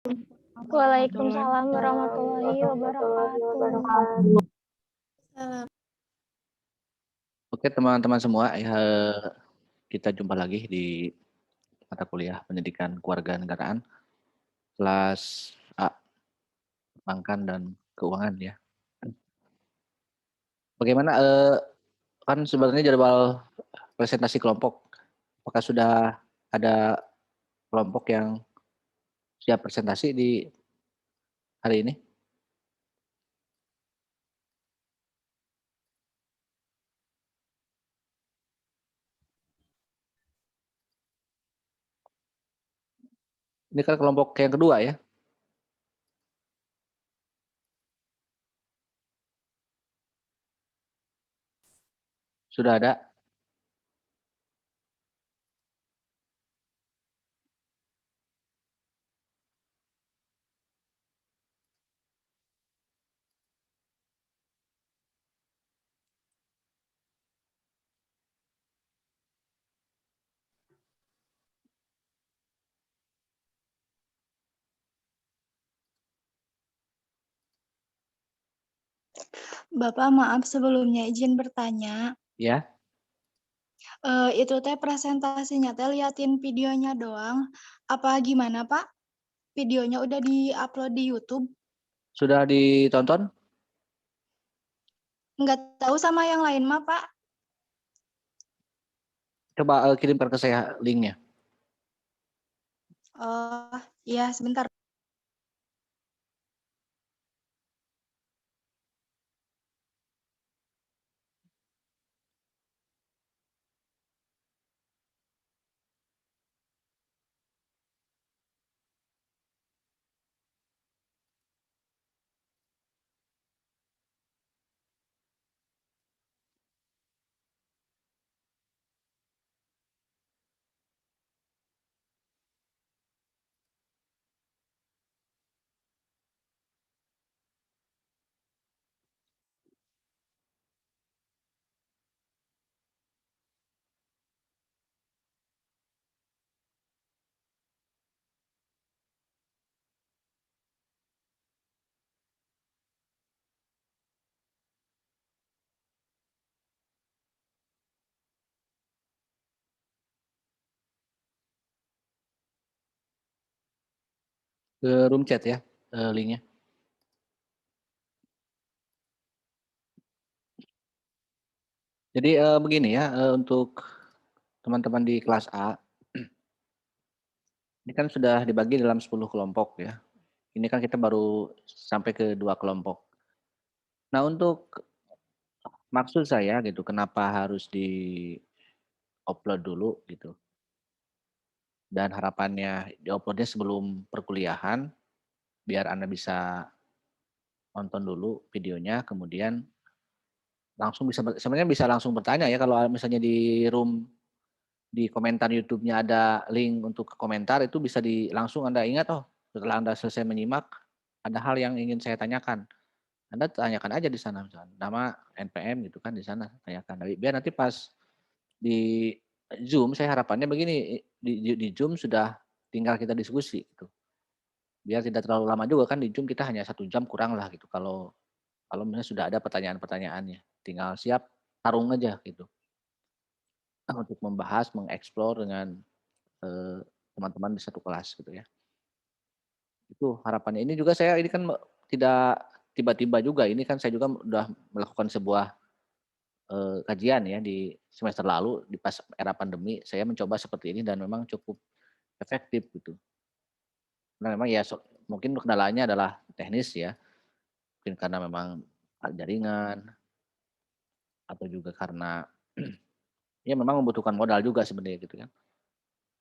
Waalaikumsalam warahmatullahi wabarakatuh. Oke teman-teman semua, kita jumpa lagi di mata kuliah Pendidikan Kewarganegaraan kelas A, Perbankan dan Keuangan ya. Bagaimana kan sebenarnya jadwal presentasi kelompok, apakah sudah ada kelompok yang siap presentasi di hari ini? Ini kan kelompok yang kedua ya. Sudah ada. Bapak, maaf sebelumnya izin bertanya. Ya. Itu teh presentasinya teh liatin videonya doang. Apa gimana, Pak? Videonya udah di-upload di YouTube? Sudah ditonton? Nggak tahu sama yang lain mah, Pak. Coba kirimkan ke saya linknya. Oh, iya sebentar. Ke room chat ya linknya. Jadi begini ya, untuk teman-teman di kelas A, ini kan sudah dibagi dalam 10 kelompok ya. Ini kan kita baru sampai ke 2 kelompok. Nah untuk maksud saya gitu, kenapa harus di-upload dulu gitu. Dan harapannya di-upload-nya sebelum perkuliahan, biar Anda bisa nonton dulu videonya, kemudian langsung bisa sebenarnya bisa langsung bertanya ya kalau misalnya di room di komentar YouTube-nya ada link untuk komentar itu bisa langsung Anda ingat, oh setelah Anda selesai menyimak ada hal yang ingin saya tanyakan. Anda tanyakan aja di sana misalnya, nama NPM gitu kan di sana tanyakan. Biar nanti pas di Zoom saya harapannya begini, di Zoom sudah tinggal kita diskusi gitu. Biar tidak terlalu lama juga kan di Zoom kita hanya 1 jam kurang lah gitu kalau misalnya sudah ada pertanyaan-pertanyaannya. Tinggal siap tarung aja gitu. Untuk membahas, mengeksplor dengan teman-teman di satu kelas gitu ya. Itu harapannya. Ini juga saya ini kan tidak tiba-tiba juga, ini kan saya juga udah melakukan sebuah kajian ya di semester lalu di pas era pandemi, saya mencoba seperti ini dan memang cukup efektif gitu. Karena memang ya mungkin kendalanya adalah teknis ya, mungkin karena memang jaringan atau juga karena ya memang membutuhkan modal juga sebenarnya gitu kan.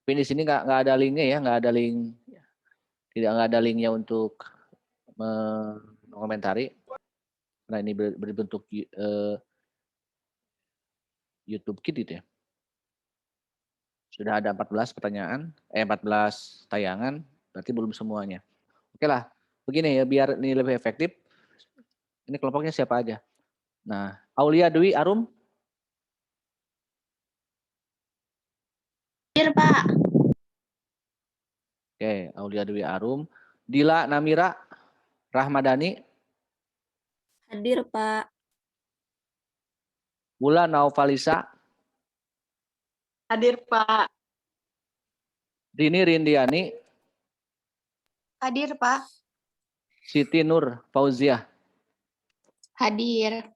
Tapi di sini nggak ada linknya ya, nggak ada linknya untuk mengomentari. Nah ini berbentuk YouTube Kids gitu ya. Sudah ada 14 pertanyaan, 14 tayangan, berarti belum semuanya. Oke lah, begini ya biar ini lebih efektif. Ini kelompoknya siapa aja? Nah, Aulia Dwi Arum. Hadir, Pak. Oke, Aulia Dwi Arum. Dila Namira Rahmadani, Hadir, Pak. Mula Naufalisa, Hadir, Pak. Rini Rindiani, Hadir, Pak. Siti Nur Fauziah. Hadir.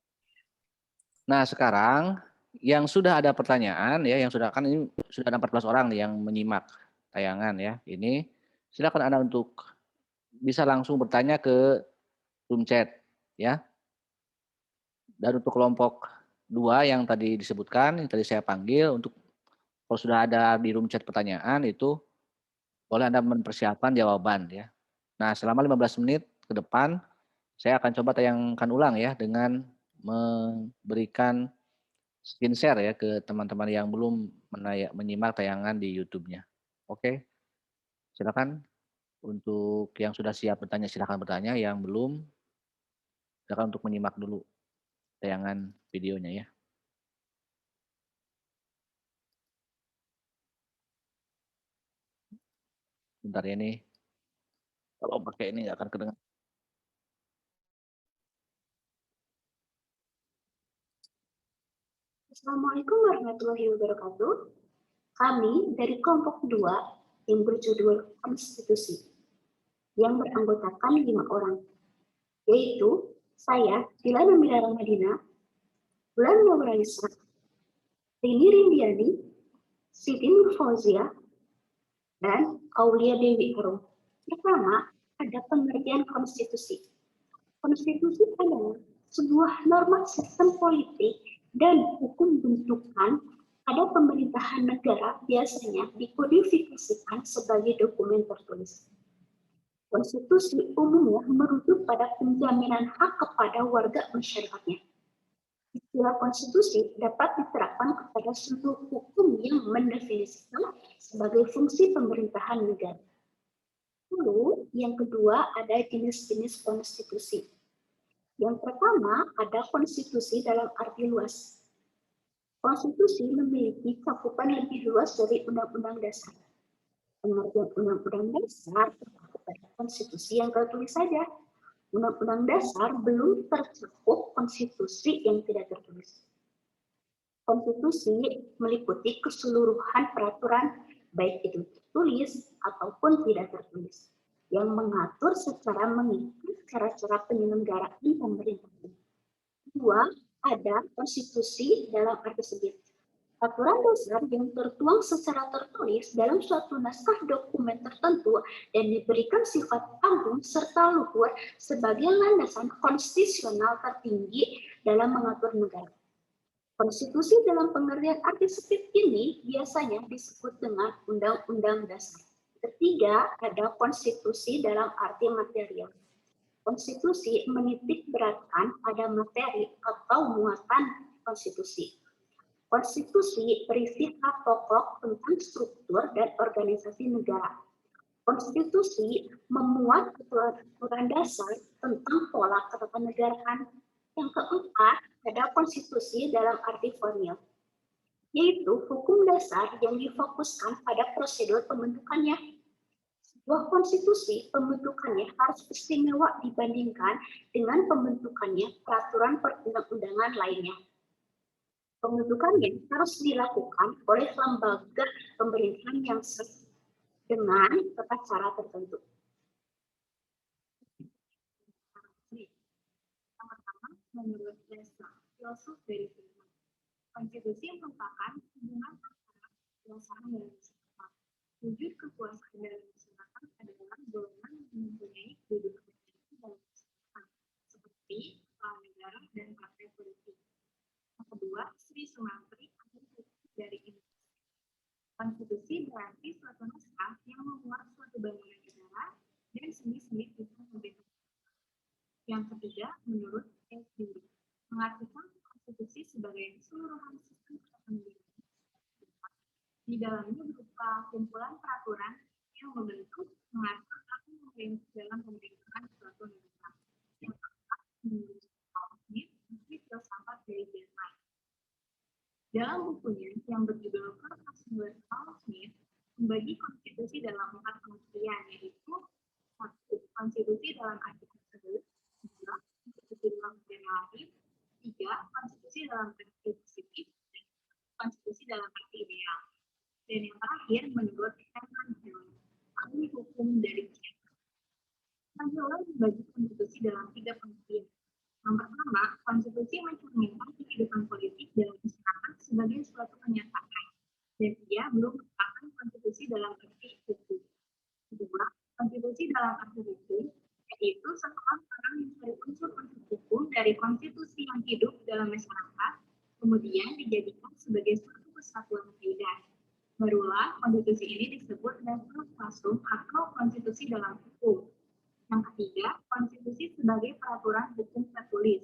Nah, sekarang yang sudah ada pertanyaan ya, yang sudah kan ini sudah ada 14 orang nih yang menyimak tayangan ya. Ini silakan Anda untuk bisa langsung bertanya ke room chat ya. Dan untuk kelompok 2 yang tadi disebutkan, yang tadi saya panggil untuk kalau sudah ada di room chat pertanyaan itu boleh Anda mempersiapkan jawaban ya. Nah, selama 15 menit ke depan saya akan coba tayangkan ulang ya dengan memberikan screen share ya ke teman-teman yang belum menyimak tayangan di YouTube-nya. Oke, silakan untuk yang sudah siap bertanya silakan bertanya, yang belum silakan untuk menyimak dulu tayangan videonya ya. Bentar ya nih. Kalau pakai ini nggak akan kedengar. Assalamualaikum warahmatullahi wabarakatuh. Kami dari kelompok 2 yang berjudul Konstitusi yang beranggotakan 5 orang, yaitu saya, Dila Namira Ramadina, Bulan Nurraisa, Rini Rindiani, Siti Nur Fauzia, dan Aulia Dewi Arum. Pertama, ada pengertian konstitusi. Konstitusi adalah sebuah norma sistem politik dan hukum bentukan pada pemerintahan negara biasanya dikodifikasikan sebagai dokumen tertulis. Konstitusi umumnya merujuk pada penjaminan hak kepada warga masyarakatnya. Istilah konstitusi dapat diterapkan kepada seluruh hukum yang mendefinisikan sebagai fungsi pemerintahan negara. Lalu, yang kedua ada jenis-jenis konstitusi. Yang pertama ada konstitusi dalam arti luas. Konstitusi memiliki cakupan lebih luas dari undang-undang dasar. Pengertian undang-undang dasar tercakup pada konstitusi yang tertulis saja. Undang-undang dasar belum tercakup konstitusi yang tidak tertulis. Konstitusi meliputi keseluruhan peraturan, baik itu tertulis ataupun tidak tertulis, yang mengatur secara mengikat cara-cara penyelenggaraan pemerintahan. Kedua, ada konstitusi dalam arti sempit. Aturan dasar yang tertuang secara tertulis dalam suatu naskah dokumen tertentu dan diberikan sifat agung serta luhur sebagai landasan konstitusional tertinggi dalam mengatur negara. Konstitusi dalam pengertian arti sempit ini biasanya disebut dengan undang-undang dasar. Ketiga, ada konstitusi dalam arti material. Konstitusi menitik beratkan pada materi atau muatan konstitusi. Konstitusi berisi hak pokok tentang struktur dan organisasi negara. Konstitusi memuat aturan dasar tentang pola ketatanegaraan. Yang keempat, ada konstitusi dalam arti formil, yaitu hukum dasar yang difokuskan pada prosedur pembentukannya. Sebuah konstitusi pembentukannya harus istimewa dibandingkan dengan pembentukannya peraturan perundang-undangan lainnya. Pembentukannya harus dilakukan oleh lembaga pemerintahan yang sah dengan tata cara tertentu. Pertama, menurut dasar filosof dari firman, konstitusi merupakan hubungan antara kekuasaan dan masyarakat. Wujud kekuasaan dalam masyarakat adalah golongan yang mempunyai kedudukan dalam masyarakat, seperti kepala negara dan partai politik. Yang kedua, Sri Sumantri dari Indonesia. Konstitusi berarti suatu naskah yang memuat suatu bangunan negara dan sendi-sendi tentang pemerintahan. Yang ketiga, menurut S.D. mengartikan konstitusi sebagai keseluruhan sistem ketatanegaraan. Di dalamnya berupa kumpulan peraturan yang membentuk, mengatur, atau memerintah dalam pemerintahan suatu negara. Yang keempat, menurut Smith, menteri filsafat dari Jerman. Dalam bukunya yang berjudul Kertas Smith membagi konstitusi dalam 4 pengertian, yaitu 1. konstitusi dalam arti tersebut. 2. Konstitusi dalam arti relatif. 3. Konstitusi dalam arti positif. Dan konstitusi dalam arti ideal. Dan yang terakhir, menurut Herman Hiller, ahli hukum dari Jerman. Hiller membagi konstitusi dalam 3 pengertian. Yang pertama, konstitusi mencerminkan kehidupan politik dalam masyarakat sebagai suatu kenyataan, dan ia belum merupakan konstitusi dalam arti hukum. Kedua, konstitusi dalam arti hukum, yaitu setelah orang mencari unsur-unsur hukum dari konstitusi yang hidup dalam masyarakat, kemudian dijadikan sebagai suatu kesatuan kaidah. Barulah konstitusi ini disebut lex klasum atau konstitusi dalam hukum. Yang ketiga, konstitusi sebagai peraturan hukum tertulis,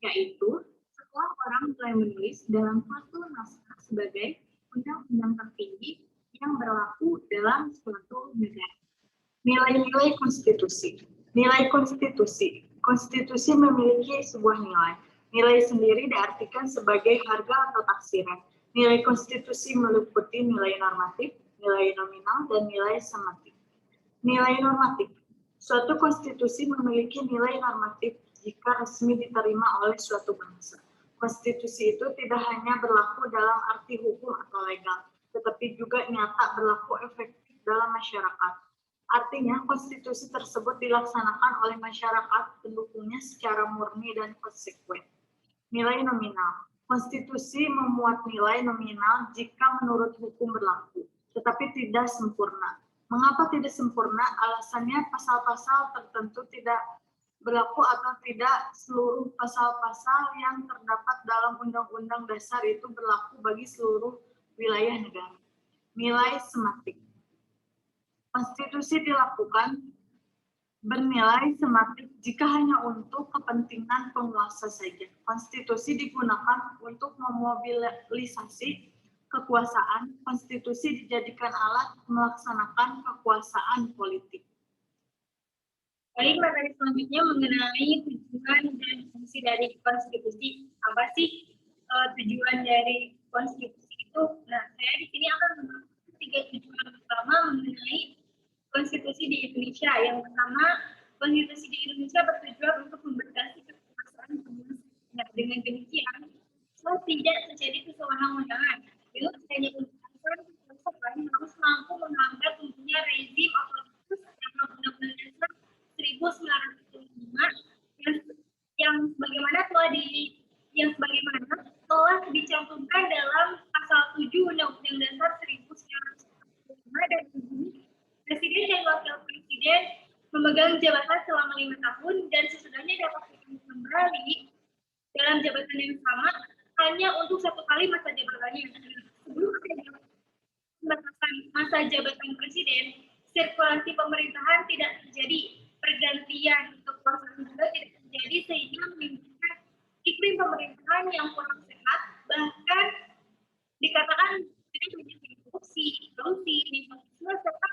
yaitu setelah orang mulai menulis dalam suatu naskah sebagai undang-undang tertinggi yang berlaku dalam suatu negara. Nilai-nilai konstitusi. Nilai konstitusi. Konstitusi memiliki sebuah nilai. Nilai sendiri diartikan sebagai harga atau taksiran. Nilai konstitusi meliputi nilai normatif, nilai nominal, dan nilai sematik. Nilai normatif. Suatu konstitusi memiliki nilai normatif jika resmi diterima oleh suatu bangsa. Konstitusi itu tidak hanya berlaku dalam arti hukum atau legal, tetapi juga nyata berlaku efektif dalam masyarakat. Artinya, konstitusi tersebut dilaksanakan oleh masyarakat pendukungnya secara murni dan konsekuen. Nilai nominal. Konstitusi memuat nilai nominal jika menurut hukum berlaku, tetapi tidak sempurna. Mengapa tidak sempurna? Alasannya pasal-pasal tertentu tidak berlaku atau tidak seluruh pasal-pasal yang terdapat dalam Undang-Undang Dasar itu berlaku bagi seluruh wilayah negara. Nilai sematik. Konstitusi dilakukan bernilai sematik jika hanya untuk kepentingan penguasa saja. Konstitusi digunakan untuk memobilisasi kekuasaan. Konstitusi dijadikan alat melaksanakan kekuasaan politik. Baik, materi selanjutnya mengenai tujuan dan fungsi dari konstitusi. Apa sih tujuan dari konstitusi itu? Nah, saya di sini akan membahas 3 tujuan utama mengenai konstitusi di Indonesia. Yang pertama, konstitusi di Indonesia bertujuan untuk membatasi kekuasaan penguasa. Nah, dengan demikian, tidak terjadi kesewenang-wenangan. Itu hanya kekuasaan kekuasaan harus mampu menghambat tumbuhnya rezim otoritas dalam Undang-Undang Dasar 1945 yang sebagaimana telah dicantumkan dalam pasal 7 Undang-Undang Dasar 1945 dan ini Presiden dan Wakil Presiden memegang jabatan selama 5 tahun dan sesudahnya dapat kembali dalam jabatan yang sama hanya untuk 1 kali masa jabatannya. Sebelum pembatasan masa jabatan presiden, sirkulasi pemerintahan tidak terjadi, pergantian kekuasaan juga tidak terjadi sehingga menimbulkan iklim pemerintahan yang kurang sehat, bahkan dikatakan tidak menjadi korupsi, nepotisme, serta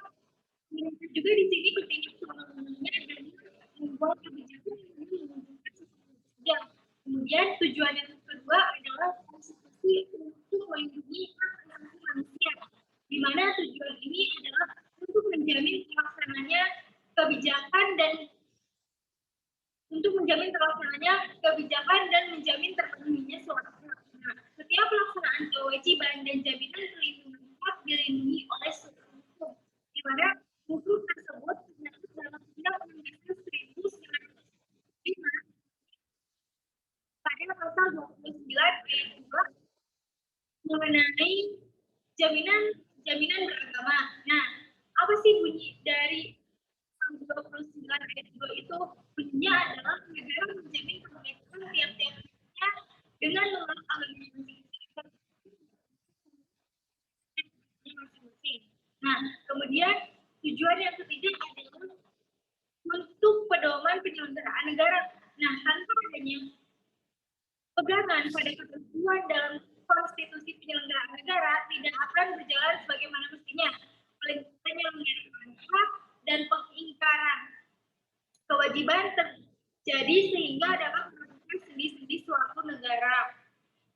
juga di sini bertindak sebenarnya dan membuat kebijakan yang menunjukkan sesuatu. Kemudian tujuan yang kedua adalah konstitusi untuk melindungi hak asasi manusia, di mana tujuan ini adalah untuk menjamin terlaksananya kebijakan dan menjamin terpenuhinya suatu hak. Setiap pelaksanaan kewajiban dan jaminan perlindungan hak dilindungi oleh suatu hukum, di mana hukum tersebut terdapat dalam Undang-Undang Dasar 1945 pada pasal 29 ayat 2 mengenai jaminan beragama. Nah, apa sih bunyi dari pasal 29 ayat 2 itu? Bunyinya adalah negara menjamin kemerdekaan tiap-tiap negara dengan menolak masing-masing. Nah, kemudian tujuan yang ketiga adalah untuk pedoman penyelenggaraan negara. Nah, tanpa adanya pegangan pada ketentuan dalam konstitusi penyelenggaraan negara tidak akan berjalan sebagaimana mestinya. Penyelenggaraan hak dan pengingkaran kewajiban terjadi sehingga dapat merugikan sendi-sendi suatu negara.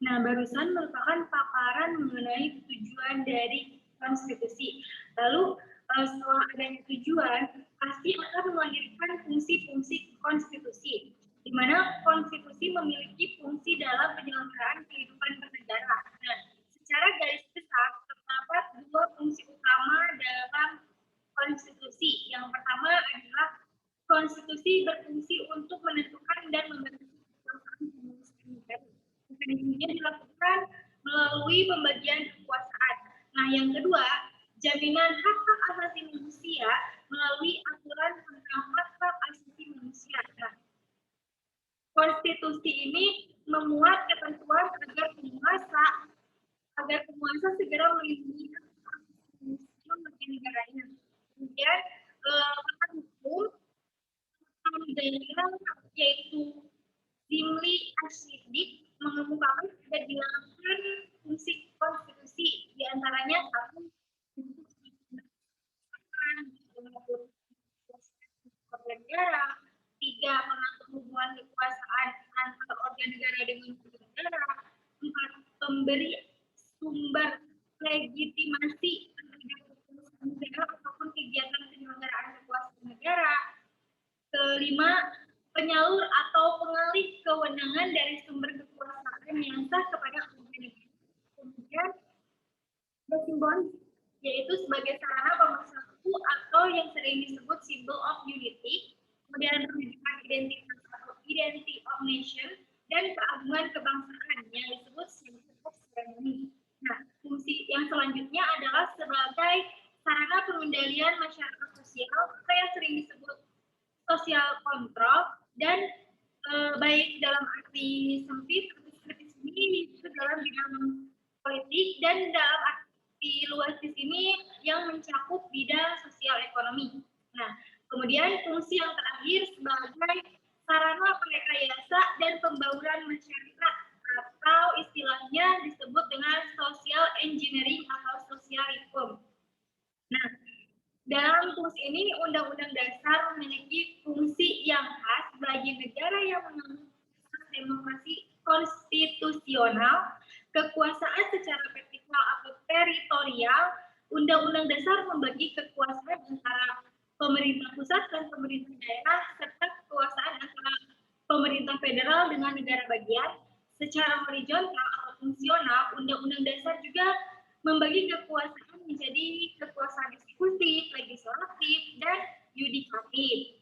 Nah, barusan merupakan paparan mengenai tujuan dari konstitusi. Lalu setelah adanya tujuan, pasti akan melahirkan fungsi-fungsi konstitusi, di mana konstitusi memiliki fungsi dalam penyelenggaraan kehidupan bernegara. Nah, secara garis besar terdapat dua fungsi utama dalam konstitusi. Yang pertama adalah konstitusi berfungsi untuk menentukan dan membentuk kekuasaan negara. Mekanismenya dilakukan melalui pembagian kekuasaan. Nah, yang kedua, jaminan hak-hak asasi manusia melalui aturan tentang hak-hak asasi manusia. Nah, konstitusi ini memuat ketentuan agar penguasa segera melindungi hak asasi manusia bagi negaranya. Kemudian hukum daerah yaitu Zimli Asyidik mengemukakan ada 8 fungsi konstitusi, diantaranya satu negara, 3 mengatur hubungan kekuasaan antar organ negara dengan negara, 4 pemberi sumber legitimasi terhadap kekuasaan negara ataupun kegiatan penyelenggaraan kekuasaan negara, kelima penyalur atau pengalih kewenangan dari sumber kekuasaan yang sah kepada organ negara. Kemudian simbol yaitu sebagai sarana pemersatu atau yang sering disebut symbol of unity, kemudian penunjukan identitas atau identity of nation, dan keagungan kebangsaan yang disebut symbol of ceremony. Nah, fungsi yang selanjutnya adalah sebagai sarana pengendalian masyarakat sosial atau yang sering disebut social control, dan baik dalam arti sempit seperti ini itu dalam bidang politik, dan dalam arti luas di sini yang mencakup bidang sosial ekonomi. Nah, kemudian fungsi yang terakhir sebagai sarana perekayasa dan pembauran masyarakat atau istilahnya disebut dengan social engineering atau social reform. Nah, dalam fungsi ini, Undang-Undang Dasar memiliki fungsi yang khas bagi negara yang menganut demokrasi konstitusional, kekuasaan secara vertikal atau teritorial. Undang-Undang Dasar membagi kekuasaan antara pemerintah pusat dan pemerintah daerah, serta kekuasaan antara pemerintah federal dengan negara bagian. Secara horizontal atau fungsional, Undang-Undang Dasar juga membagi kekuasaan menjadi kekuasaan eksekutif, legislatif, dan yudikatif.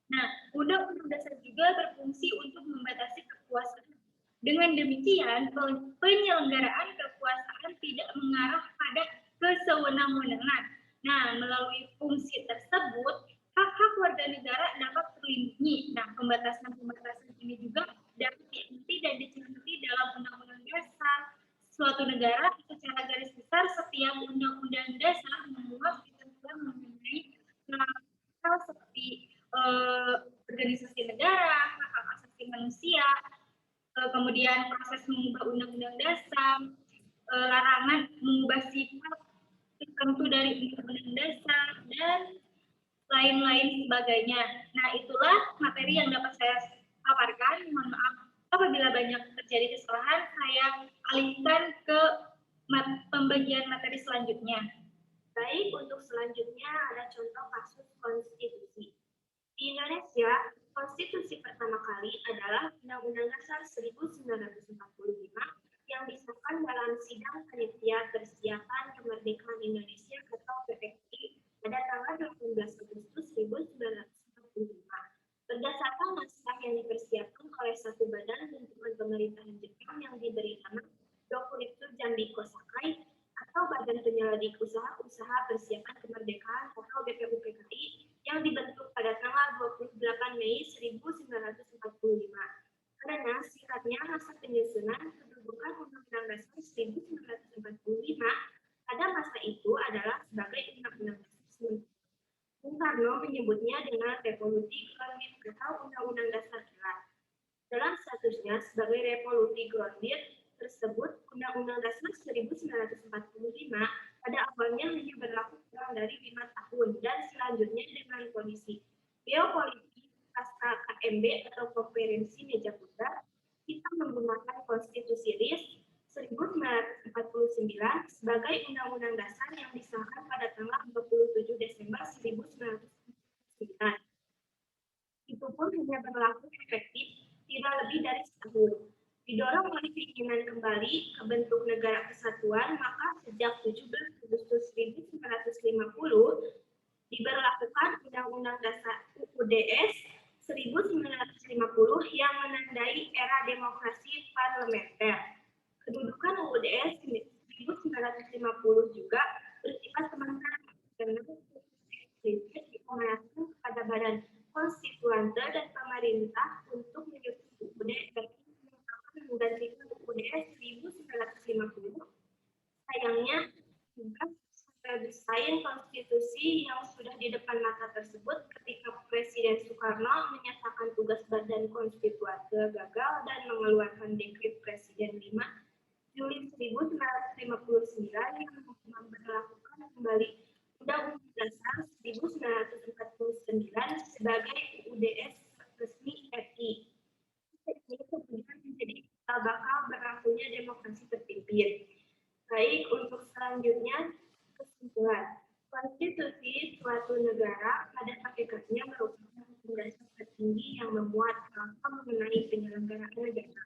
Nah, Undang-Undang Dasar juga berfungsi untuk membatasi kekuasaan. Dengan demikian, penyelenggaraan kekuasaan tidak mengarah pada kesewenang-wenangan. Nah, melalui fungsi tersebut, hak-hak warga negara dapat terlindungi. Nah, pembatasan-pembatasan ini juga dapat diikuti dan dicermati dalam Undang-Undang Dasar suatu negara. Secara garis besar, setiap undang-undang dasar memuat ketentuan mengenai hal seperti organisasi negara, hak asasi manusia, kemudian proses mengubah undang-undang dasar, larangan mengubah sifat tertentu dari undang-undang dasar, dan lain-lain sebagainya. Nah, itulah materi yang dapat saya paparkan. Mohon maaf apabila banyak terjadi kesalahan, saya alihkan ke pembagian materi selanjutnya. Baik, untuk selanjutnya ada contoh kasus konstitusi. Di Indonesia, konstitusi pertama kali adalah Undang-Undang Dasar 1945 yang disahkan dalam Sidang Panitia Persiapan Kemerdekaan Indonesia atau PPI pada tanggal 18 Agustus 1945. Berdasarkan naskah yang dipersiapkan oleh satu badan bentukan pemerintahan Jepang yang diberi nama Dokuritsu Jambiko Sakai atau Badan Penyelidik Usaha Persiapan Kemerdekaan atau BPUPKI yang dibentuk pada tanggal 28 Mei 1945. Karena sifatnya masa penyusunan kedudukan Undang-Undang Dasar 1945 pada masa itu adalah sebagai Undang-Undang Dasar. Bung Karno menyebutnya dengan Revolusi Grondir atau Undang-Undang Dasar Kilat. Dalam statusnya sebagai Revolusi Grondir tersebut, Undang-Undang Dasar 1945 pada awalnya hanya berlaku kurang dari 5 tahun dan selanjutnya dengan kondisi geopolitik pasca KMB atau Konferensi Meja Putih, kita menggunakan Konstitusi RIS 1949 sebagai Undang-Undang Dasar yang disahkan pada tanggal 27 Desember 1949 Itu pun hanya berlaku efektif tidak lebih dari setahun. Didorong oleh keinginan kembali ke bentuk negara kesatuan, maka sejak 17 Agustus 1950 diberlakukan Undang-Undang Dasar UUDS 1950 yang menandai era demokrasi parlementer. Kedudukan UUDS 1950 juga bersifat sementara karena dikomunikasikan kepada Badan Konstituante dan pemerintah untuk menyetujui UUDS menggantikan UUDS 1950. Sayangnya juga desain konstitusi yang sudah di depan mata tersebut ketika Presiden Soekarno menyatakan tugas Badan Konstituante gagal dan mengeluarkan dekret Presiden 5 Juli 1959 yang memperlakukan kembali Undang-Undang Dasar 1949 sebagai UUDS resmi RI. Ini kemudian menjadi bakal berlakunya demokrasi terpimpin. Baik, untuk selanjutnya kesimpulan. Konstitusi suatu negara pada hakikatnya merupakan hukum dasar tertinggi yang memuat rangka mengenai penyelenggaraan negara.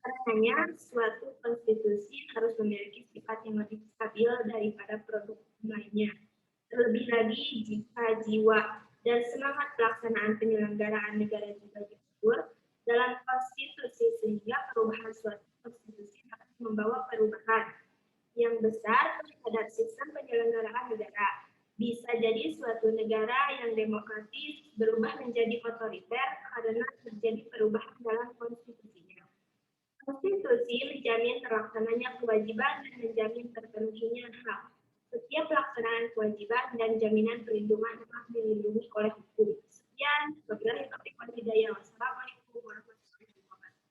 Karenanya, suatu konstitusi harus memiliki sifat yang lebih stabil daripada produk lainnya. Terlebih lagi jika jiwa dan semangat pelaksanaan penyelenggaraan negara juga diatur dalam konstitusi sehingga perubahan suatu konstitusi dapat membawa perubahan yang besar terhadap sistem penyelenggaraan negara. Bisa jadi suatu negara yang demokratis berubah menjadi otoriter karena terjadi perubahan dalam konstitusinya. Konstitusi menjamin terlaksananya kewajiban dan menjamin terpenuhinya hak. Setiap pelaksanaan kewajiban dan jaminan perlindungan hak dilindungi oleh hukum. Sekian, wabillahi taufiq wal hidayah. Wassalamualaikum warahmatullahi wabarakatuh.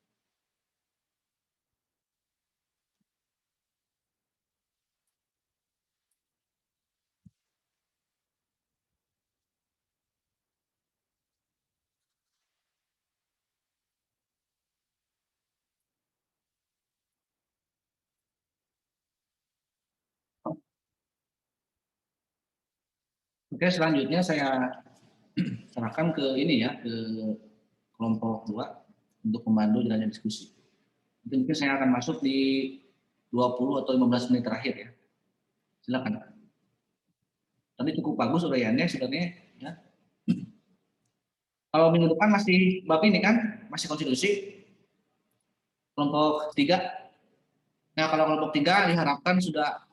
Oke, selanjutnya saya serahkan ke ini ya, ke kelompok 2 untuk memandu jalannya diskusi. Mungkin saya akan masuk di 20 atau 15 menit terakhir ya. Silakan. Tadi cukup bagus uraiannya sebenarnya ya. Kalau minggu depan masih bab ini kan, masih konstitusi. Kelompok 3. Nah, kalau kelompok 3 diharapkan sudah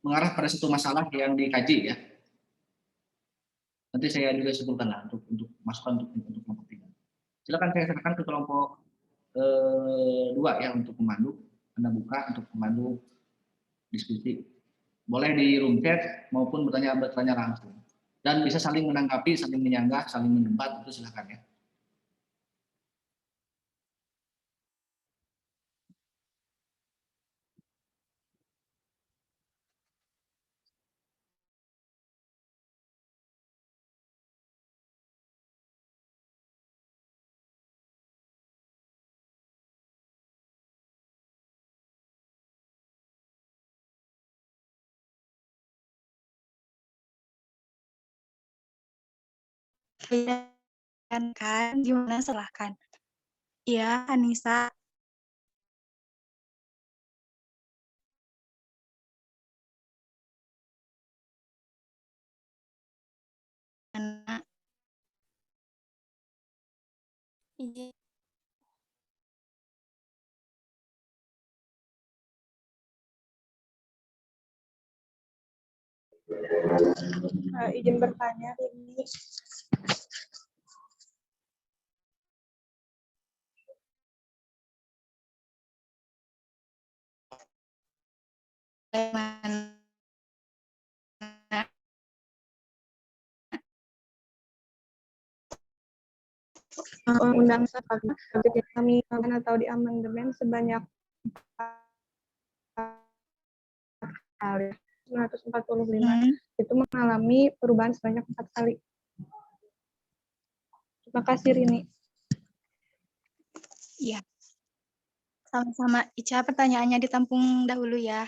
mengarah pada satu masalah yang dikaji ya. Nanti saya juga sebutkan lah untuk masukan untuk kelompok 3. Silakan saya serahkan ke kelompok 2 ya untuk pemandu. Anda buka untuk pemandu diskusi. Boleh di room chat maupun bertanya langsung. Dan bisa saling menanggapi, saling menyanggah, saling mendebat, itu silakan ya. Kan gimana silahkan. Iya, Anissa. Izin. Izin bertanya ini. Undang-undang kami atau di amandemen sebanyak kali 945 itu mengalami perubahan sebanyak 4 kali. Terima kasih Rini. Iya. Sama-sama. Ica, pertanyaannya ditampung dahulu ya.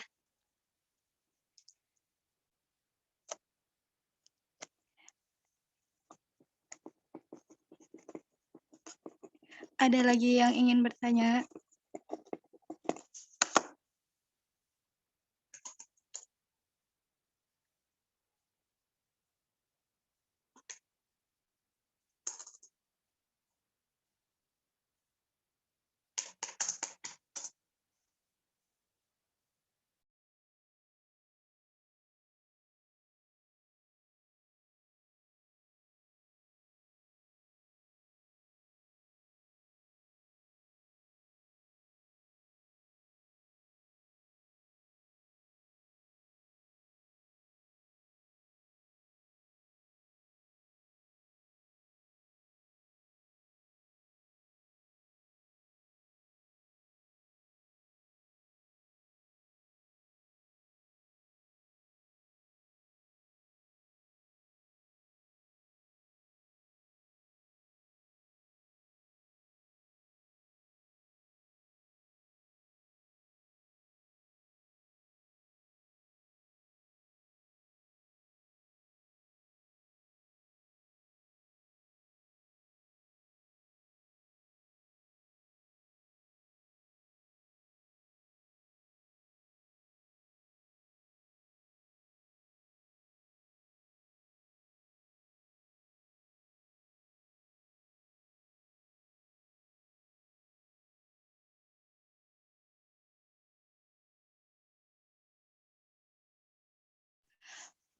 ada lagi yang ingin bertanya?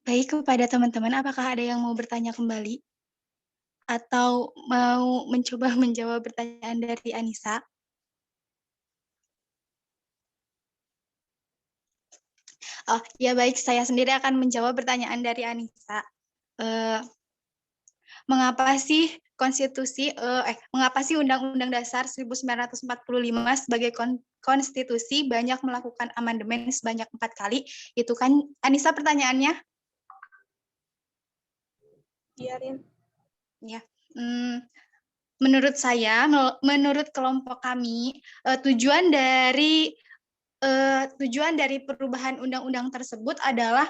Baik, kepada teman-teman, apakah ada yang mau bertanya kembali? Atau mau mencoba menjawab pertanyaan dari Anissa? Oh, ya baik, saya sendiri akan menjawab pertanyaan dari Anissa. Mengapa sih mengapa sih Undang-Undang Dasar 1945 sebagai konstitusi banyak melakukan amandemen sebanyak 4 kali? Itu kan Anissa pertanyaannya? Iya, Rin. Ya. Menurut saya, menurut kelompok kami, tujuan dari perubahan undang-undang tersebut adalah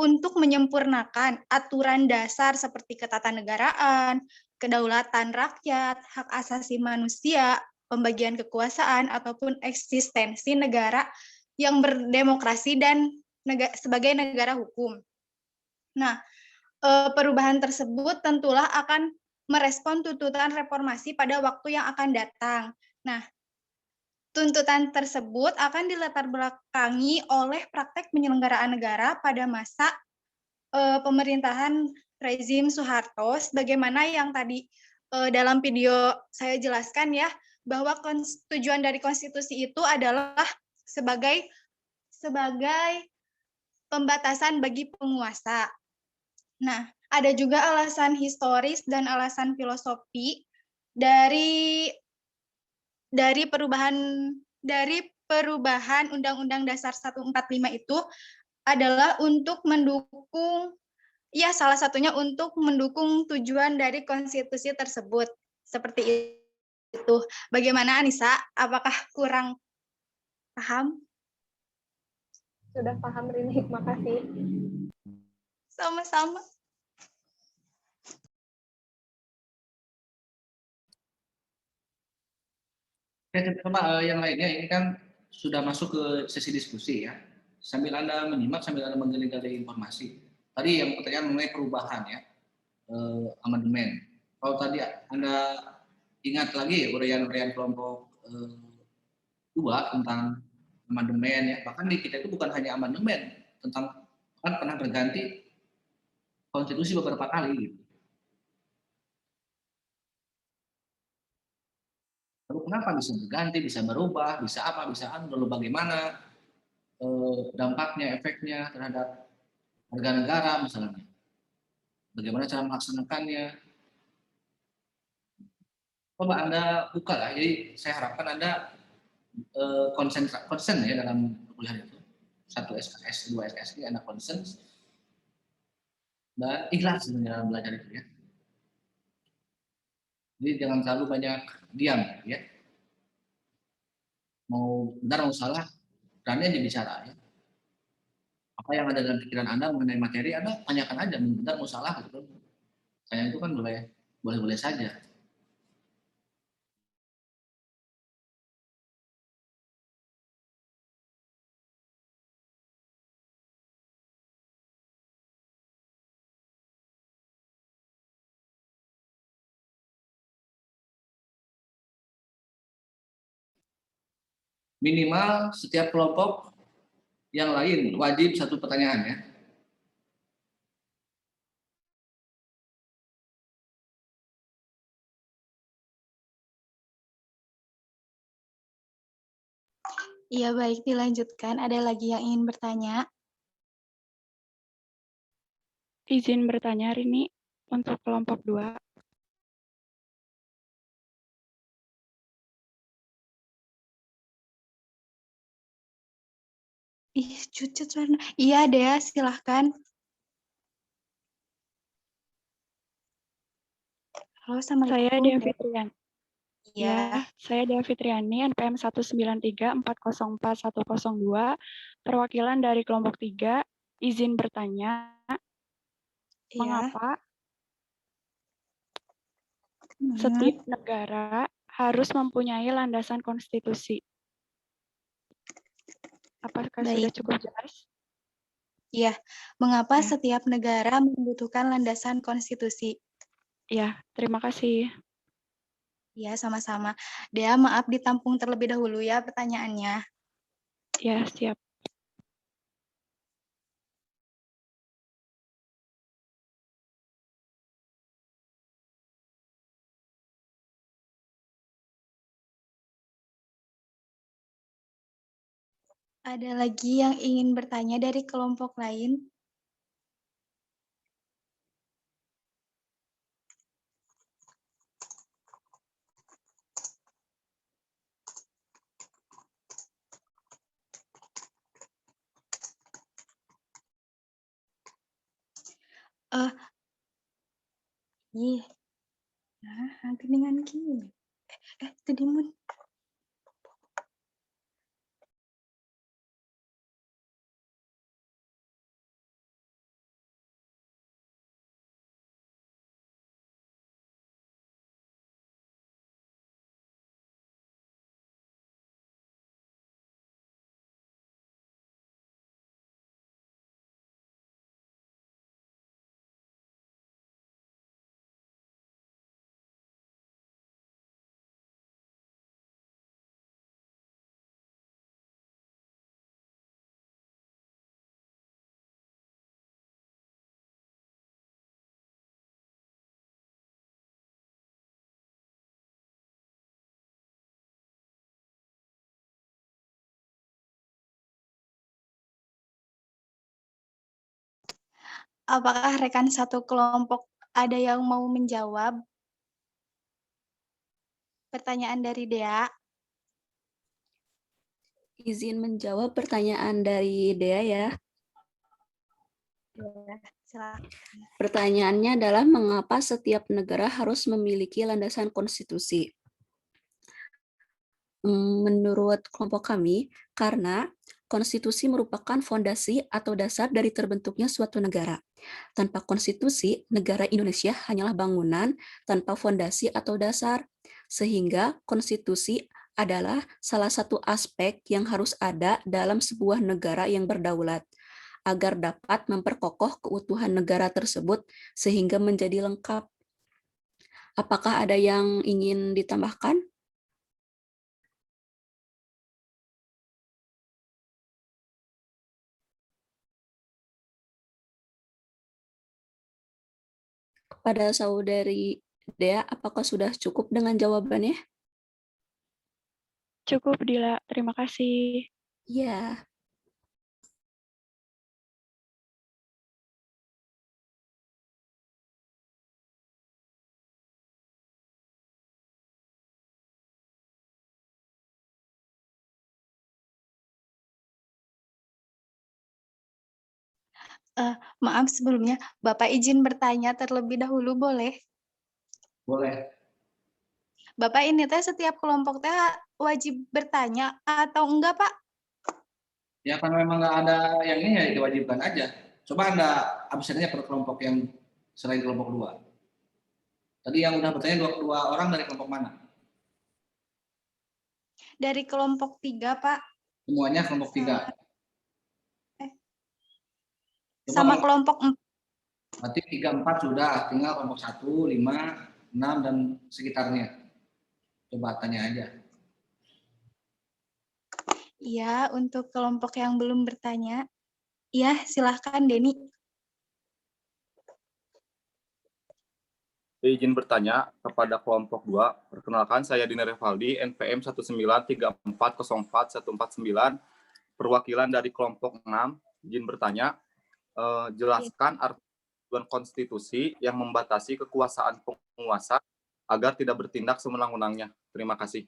untuk menyempurnakan aturan dasar seperti ketatanegaraan, kedaulatan rakyat, hak asasi manusia, pembagian kekuasaan, ataupun eksistensi negara yang berdemokrasi dan sebagai negara hukum. Nah, perubahan tersebut tentulah akan merespon tuntutan reformasi pada waktu yang akan datang. Nah, tuntutan tersebut akan dilatar belakangi oleh praktek penyelenggaraan negara pada masa pemerintahan rezim Soeharto, sebagaimana yang tadi dalam video saya jelaskan ya, bahwa tujuan dari konstitusi itu adalah sebagai pembatasan bagi penguasa. Nah, ada juga alasan historis dan alasan filosofi dari perubahan Undang-Undang Dasar 145 itu adalah untuk mendukung, ya salah satunya untuk mendukung tujuan dari konstitusi tersebut. Seperti itu. Bagaimana Anissa? Apakah kurang paham? Sudah paham, Rini. Makasih. Sama-sama. Oke, coba yang lainnya ini kan sudah masuk ke sesi diskusi ya. Sambil Anda menyimak, sambil Anda menggali-gali informasi. Tadi yang pertanyaan mengenai perubahan ya, amandemen. Kalau tadi Anda ingat lagi uraian-uraian kelompok 2 tentang amandemen ya, bahkan di kita itu bukan hanya amandemen, tentang kan pernah berganti konstitusi beberapa kali gitu. Lalu kenapa bisa berganti, bisa berubah, bisa apa, bisa lalu bagaimana dampaknya, efeknya terhadap warga negara misalnya. Bagaimana cara melaksanakannya. Coba Anda buka lah, jadi saya harapkan Anda konsen ya dalam kuliah itu. 1 SKS, 2 SKS ini Anda konsen dan ikhlas sebenarnya dalam belajar itu ya. Jadi jangan terlalu banyak diam ya. Mau benar mau salah, berani aja bicara ya. Apa yang ada dalam pikiran Anda mengenai materi, Anda tanyakan aja, benar mau salah gitu. Saya itu kan boleh saja. minimal setiap kelompok yang lain wajib satu pertanyaan ya. Iya, baik, dilanjutkan. Ada lagi yang ingin bertanya? Izin bertanya Rini untuk kelompok 2. Ih, Cucut Warna. Iya, Dea, silahkan. Halo, Saya Assalamualaikum. Dea Dea. Fitriani. Iya, Saya Dea Fitriani, NPM 193404102, perwakilan dari kelompok 3. Izin bertanya, iya. mengapa Hmm. setiap negara harus mempunyai landasan konstitusi? Apakah sudah Baik. cukup jelas? Iya, mengapa Ya. setiap negara membutuhkan landasan konstitusi? Ya, terima kasih. Ya, sama-sama. Dea, maaf ditampung terlebih dahulu ya pertanyaannya. Ya, siap. Ada lagi yang ingin bertanya dari kelompok lain? Iya. Nah, dengan gini. Tadi mun. Apakah rekan satu kelompok ada yang mau menjawab pertanyaan dari Dea? Izin menjawab pertanyaan dari Dea ya. Ya, silakan. Pertanyaannya adalah mengapa setiap negara harus memiliki landasan konstitusi? Menurut kelompok kami, karena konstitusi merupakan fondasi atau dasar dari terbentuknya suatu negara. Tanpa konstitusi, negara Indonesia hanyalah bangunan tanpa fondasi atau dasar, sehingga konstitusi adalah salah satu aspek yang harus ada dalam sebuah negara yang berdaulat, agar dapat memperkokoh keutuhan negara tersebut sehingga menjadi lengkap. Apakah ada yang ingin ditambahkan? Kepada saudari Dea, apakah sudah cukup dengan jawabannya? Cukup, Dila. Terima kasih. Ya. Maaf sebelumnya, Bapak izin bertanya terlebih dahulu, boleh? Boleh. Bapak ini teh setiap kelompok teh wajib bertanya atau enggak, Pak? Ya karena memang nggak ada yang ini ya diwajibkan aja. Coba Anda absennya per kelompok yang selain kelompok 2. Tadi yang udah bertanya dua orang dari kelompok mana? Dari kelompok 3, Pak. Semuanya kelompok 3. Sama kelompok 4. Berarti 3, 4 sudah, tinggal kelompok 1, 5, 6, dan sekitarnya. Coba tanya aja. Iya, untuk kelompok yang belum bertanya. Iya, silahkan Denny. Izin bertanya kepada kelompok 2. Perkenalkan, saya Dina Revaldi, NPM 193404149, perwakilan dari kelompok 6. Izin bertanya, jelaskan arti tujuan konstitusi yang membatasi kekuasaan penguasa agar tidak bertindak sewenang-wenangnya. Terima kasih.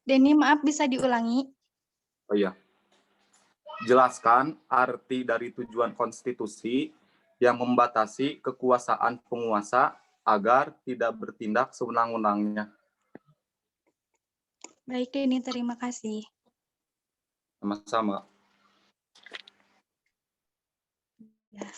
Denny, maaf bisa diulangi? Oh iya. Jelaskan arti dari tujuan konstitusi yang membatasi kekuasaan penguasa agar tidak bertindak sewenang-wenangnya. Baik, Denny, terima kasih. Sama-sama. Ya.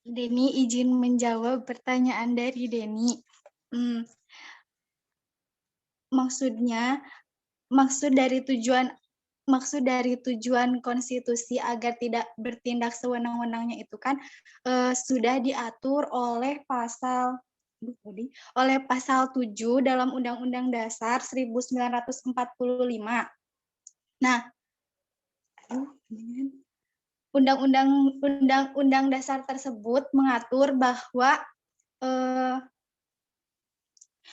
Denny, izin menjawab pertanyaan dari Denny. Maksud dari tujuan konstitusi agar tidak bertindak sewenang-wenangnya itu kan sudah diatur oleh pasal 7 dalam Undang-Undang Dasar 1945. Nah, Undang-Undang Dasar tersebut mengatur bahwa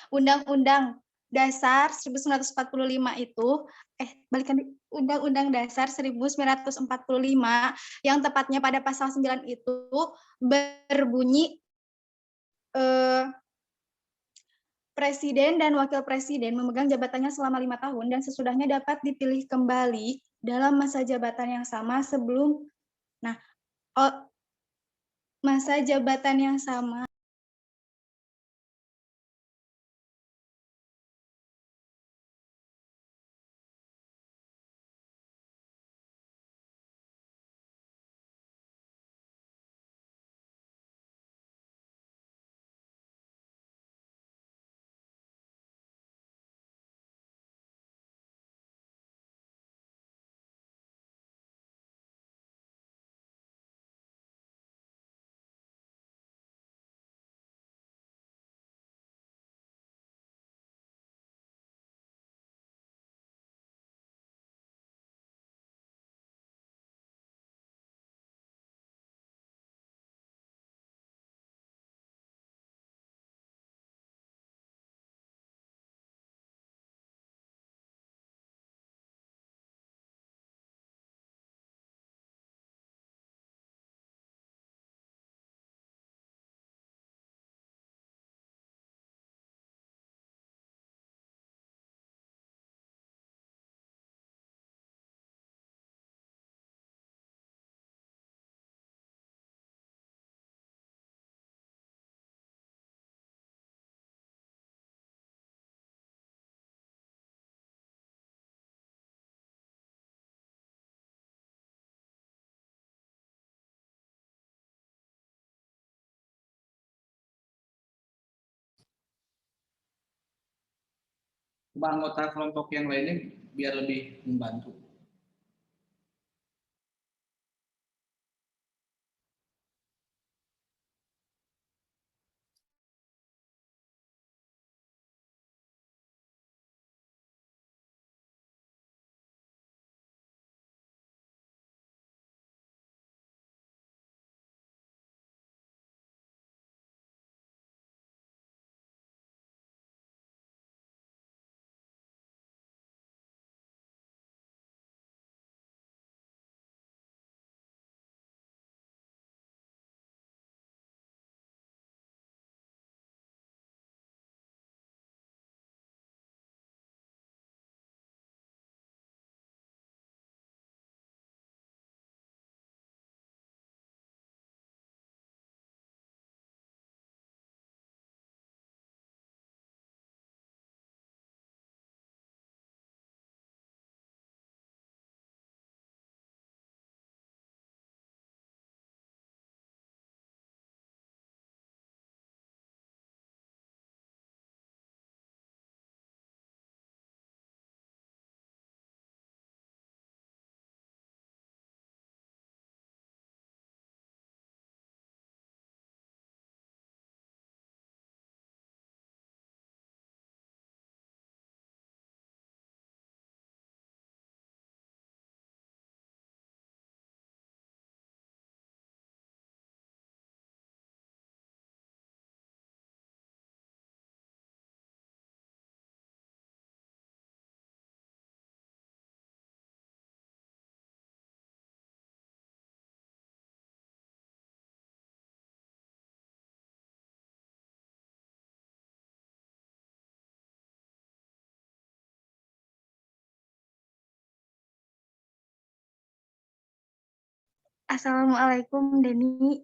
Undang-Undang Dasar 1945 itu Undang-Undang Dasar 1945 yang tepatnya pada pasal 9 itu berbunyi Presiden dan Wakil Presiden memegang jabatannya selama 5 tahun dan sesudahnya dapat dipilih kembali dalam masa jabatan yang sama sebelum masa jabatan yang sama anggota kelompok yang lainnya biar lebih membantu. Assalamualaikum, Deni.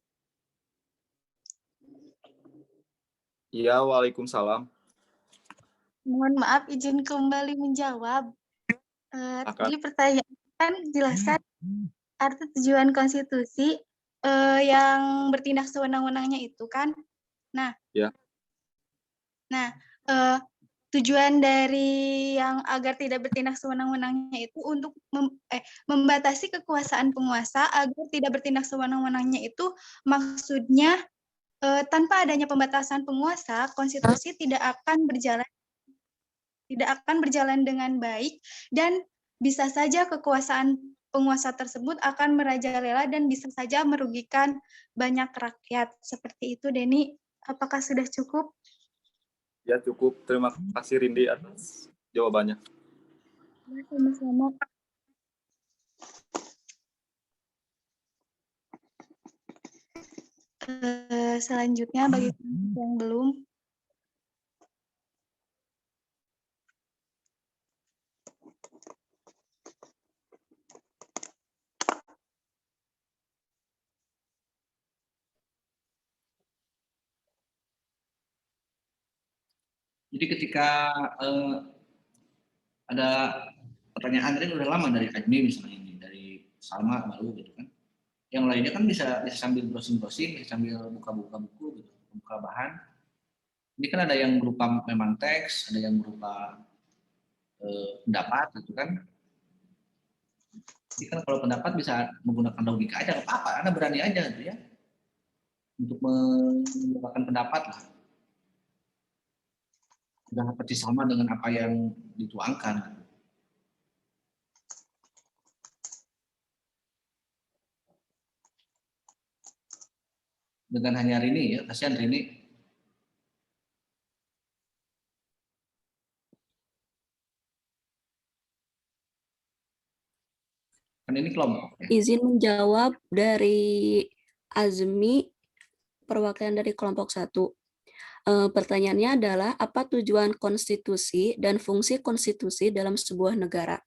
Iya, waalaikumsalam. Mohon maaf, izin kembali menjawab. Akan. Tadi pertanyaan jelaskan arti tujuan konstitusi yang bertindak sewenang-wenangnya itu kan. Nah, Ya. tujuan dari yang agar tidak bertindak sewenang-wenangnya itu untuk membatasi kekuasaan penguasa agar tidak bertindak sewenang-wenangnya itu maksudnya tanpa adanya pembatasan penguasa, konstitusi tidak akan berjalan dengan baik dan bisa saja kekuasaan penguasa tersebut akan merajalela dan bisa saja merugikan banyak rakyat. Seperti itu, Deni. Apakah sudah cukup? Ya, cukup. Terima kasih Rindi atas jawabannya. Sama-sama. Selanjutnya bagi yang belum. Jadi ketika ada pertanyaan tadi udah lama dari Ajmi misalnya ini, dari Salma baru gitu kan. Yang lainnya kan bisa sambil browsing-browsing, bisa sambil buka-buka buku gitu, buka bahan. Ini kan ada yang berupa memang teks, ada yang berupa pendapat gitu kan. Jadi kan kalau pendapat bisa menggunakan logika aja, nggak apa-apa, Anda berani aja gitu ya. Untuk menggunakan pendapat lah. Sudah persis sama dengan apa yang dituangkan. Dengan hanya Rini ya, kasihan Rini. Kan ini kelompok. Ya? Izin menjawab dari Azmi, perwakilan dari kelompok 1. Pertanyaannya adalah, apa tujuan konstitusi dan fungsi konstitusi dalam sebuah negara?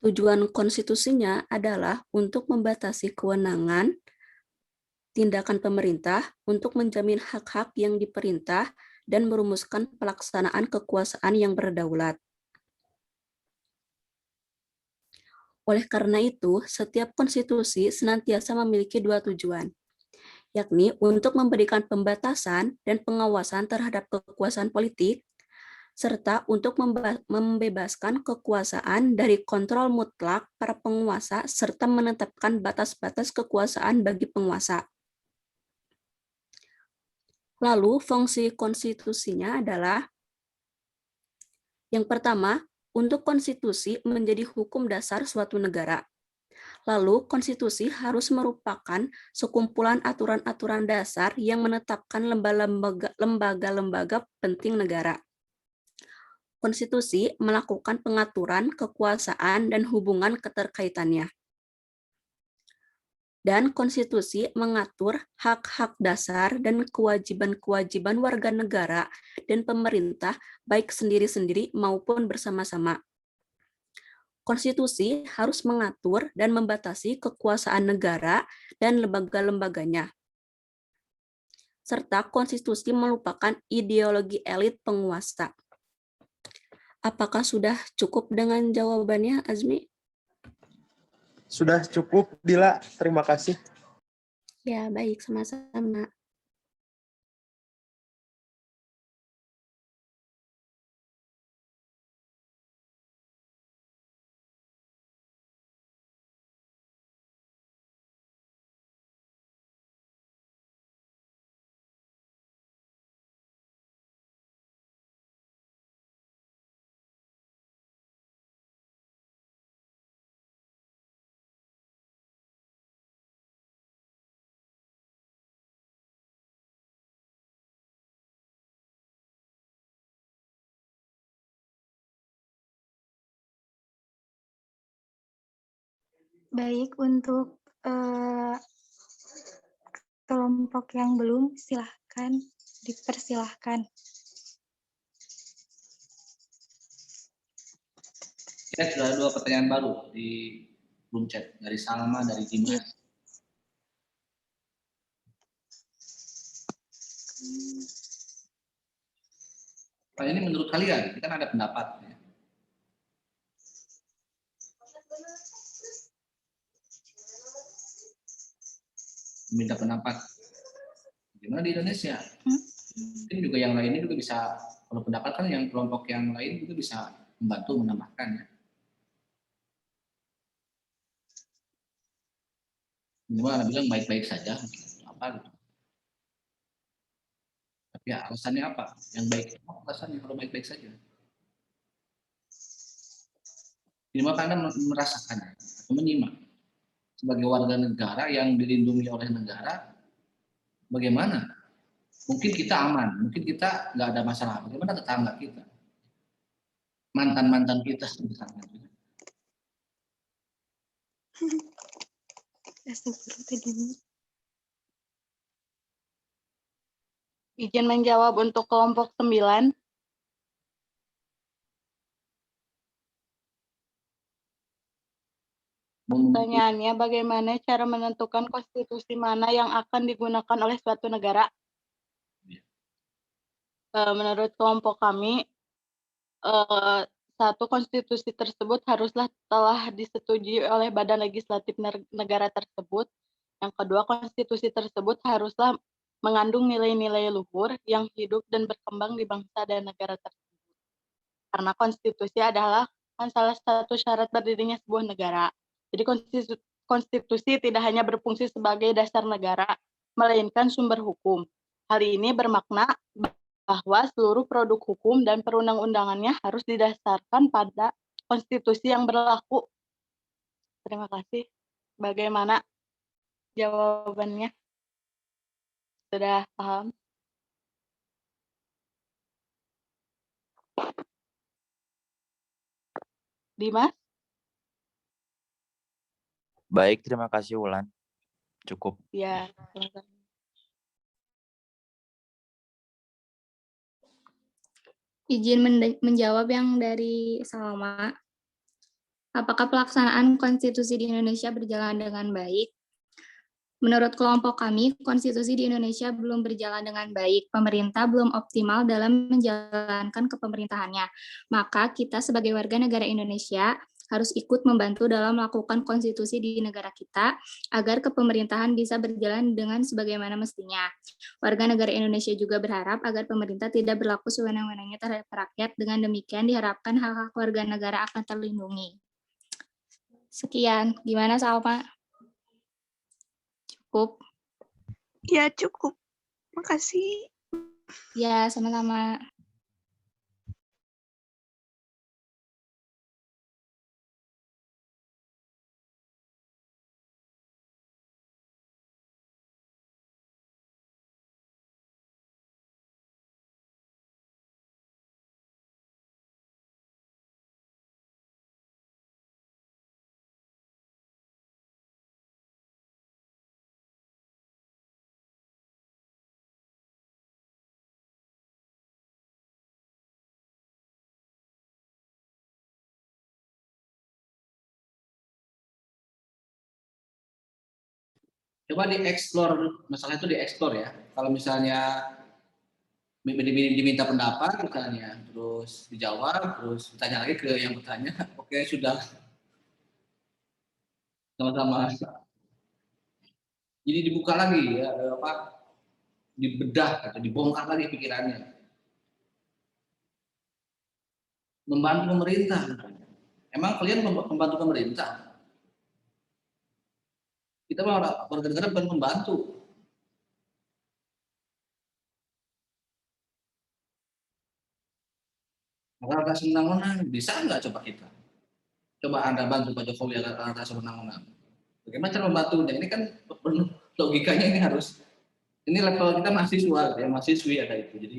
Tujuan konstitusinya adalah untuk membatasi kewenangan tindakan pemerintah untuk menjamin hak-hak yang diperintah dan merumuskan pelaksanaan kekuasaan yang berdaulat. Oleh karena itu, setiap konstitusi senantiasa memiliki 2 tujuan, yakni untuk memberikan pembatasan dan pengawasan terhadap kekuasaan politik, serta untuk membebaskan kekuasaan dari kontrol mutlak para penguasa serta menetapkan batas-batas kekuasaan bagi penguasa. Lalu, fungsi konstitusinya adalah yang pertama, untuk konstitusi menjadi hukum dasar suatu negara. Lalu, konstitusi harus merupakan sekumpulan aturan-aturan dasar yang menetapkan lembaga-lembaga penting negara. Konstitusi melakukan pengaturan kekuasaan dan hubungan keterkaitannya. Dan konstitusi mengatur hak-hak dasar dan kewajiban-kewajiban warga negara dan pemerintah baik sendiri-sendiri maupun bersama-sama. Konstitusi harus mengatur dan membatasi kekuasaan negara dan lembaga-lembaganya. Serta konstitusi melupakan ideologi elit penguasa. Apakah sudah cukup dengan jawabannya, Azmi? Sudah cukup, Dila. Terima kasih. Ya, baik. Sama-sama. Baik, untuk kelompok yang belum, silahkan dipersilahkan. Ya, sudah 2 pertanyaan baru di room chat dari Salma, dari Dimas. Nah, ini menurut kalian, kita kan ada pendapat. Ya. Minta pendapat. Gimana di Indonesia? Mungkin juga yang lainnya juga bisa, kalau pendapat kan yang kelompok yang lain juga bisa membantu menambahkan. Ya. Gimana bilang baik-baik saja, apa gitu. Tapi ya alasannya apa? Yang baik, alasannya kalau baik-baik saja. Gimana Anda merasakannya atau menyimak sebagai warga negara yang dilindungi oleh negara, bagaimana? Mungkin kita aman, mungkin kita nggak ada masalah. Bagaimana tetangga kita, mantan kita misalnya. Izin menjawab untuk kelompok 9. Pertanyaannya, bagaimana cara menentukan konstitusi mana yang akan digunakan oleh suatu negara? Menurut kelompok kami, satu, konstitusi tersebut haruslah telah disetujui oleh badan legislatif negara tersebut. Yang kedua, konstitusi tersebut haruslah mengandung nilai-nilai luhur yang hidup dan berkembang di bangsa dan negara tersebut. Karena konstitusi adalah salah satu syarat berdirinya sebuah negara. Jadi konstitusi tidak hanya berfungsi sebagai dasar negara, melainkan sumber hukum. Hal ini bermakna bahwa seluruh produk hukum dan perundang-undangannya harus didasarkan pada konstitusi yang berlaku. Terima kasih. Bagaimana jawabannya? Sudah paham? Dimas? Baik, terima kasih Wulan. Cukup. Ya, silakan. Izin menjawab yang dari Salma. Apakah pelaksanaan konstitusi di Indonesia berjalan dengan baik? Menurut kelompok kami, konstitusi di Indonesia belum berjalan dengan baik. Pemerintah belum optimal dalam menjalankan kepemerintahannya. Maka kita sebagai warga negara Indonesia harus ikut membantu dalam melakukan konstitusi di negara kita agar kepemerintahan bisa berjalan dengan sebagaimana mestinya. Warga negara Indonesia juga berharap agar pemerintah tidak berlaku sewenang-wenangnya terhadap rakyat. Dengan demikian diharapkan hak-hak warga negara akan terlindungi. Sekian, gimana Salma? Cukup? Ya, cukup. Makasih. Ya, sama-sama. Coba dieksplor, masalah itu dieksplor ya. Kalau misalnya diminta pendapat misalnya, terus dijawab, terus ditanya lagi ke yang bertanya, oke sudah sama-sama. Jadi dibuka lagi ya, dibedah atau dibongkar lagi pikirannya. Membantu pemerintah. Emang kalian membantu pemerintah? Kita warga negara bukan membantu. Maka atas menang-menang, bisa nggak coba kita? Coba Anda bantu Pak Jokowi atas menang-menang. Bagaimana cara membantunya? Ini kan logikanya ini harus, ini level kita mahasiswa, ya mahasiswi ada itu. Jadi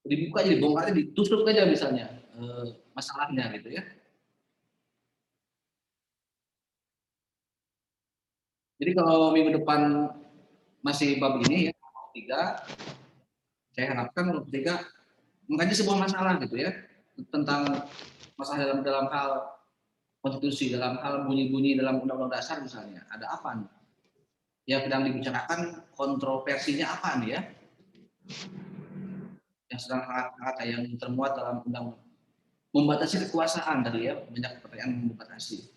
dibuka aja, dibongkar aja, ditusuk aja misalnya masalahnya gitu ya. Jadi kalau minggu depan masih bab ini ya, 3, saya harapkan bab 3 mengkaji sebuah masalah gitu ya, tentang masalah dalam hal konstitusi dalam hal bunyi-bunyi dalam undang-undang dasar misalnya, ada apa nih? Yang sedang dibicarakan kontroversinya apa nih ya? Yang sedang hangat-hangat yang termuat dalam undang membatasi kekuasaan tadi ya, banyak pertanyaan membatasi.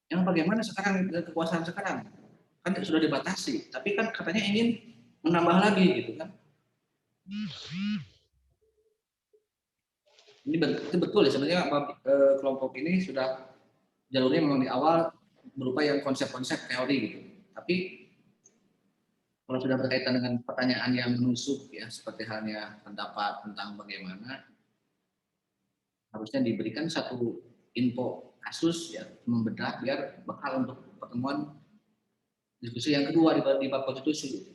Yang bagaimana sekarang kekuasaan sekarang? Kan sudah dibatasi, tapi kan katanya ingin menambah lagi gitu kan. Ini betul ya sebenarnya kelompok ini sudah jalurnya memang di awal berupa yang konsep-konsep teori gitu. Tapi kalau sudah berkaitan dengan pertanyaan yang menusuk ya seperti halnya pendapat tentang bagaimana harusnya diberikan satu info kasus ya membedah biar bekal untuk pertemuan diskusi yang kedua di bab konstitusi.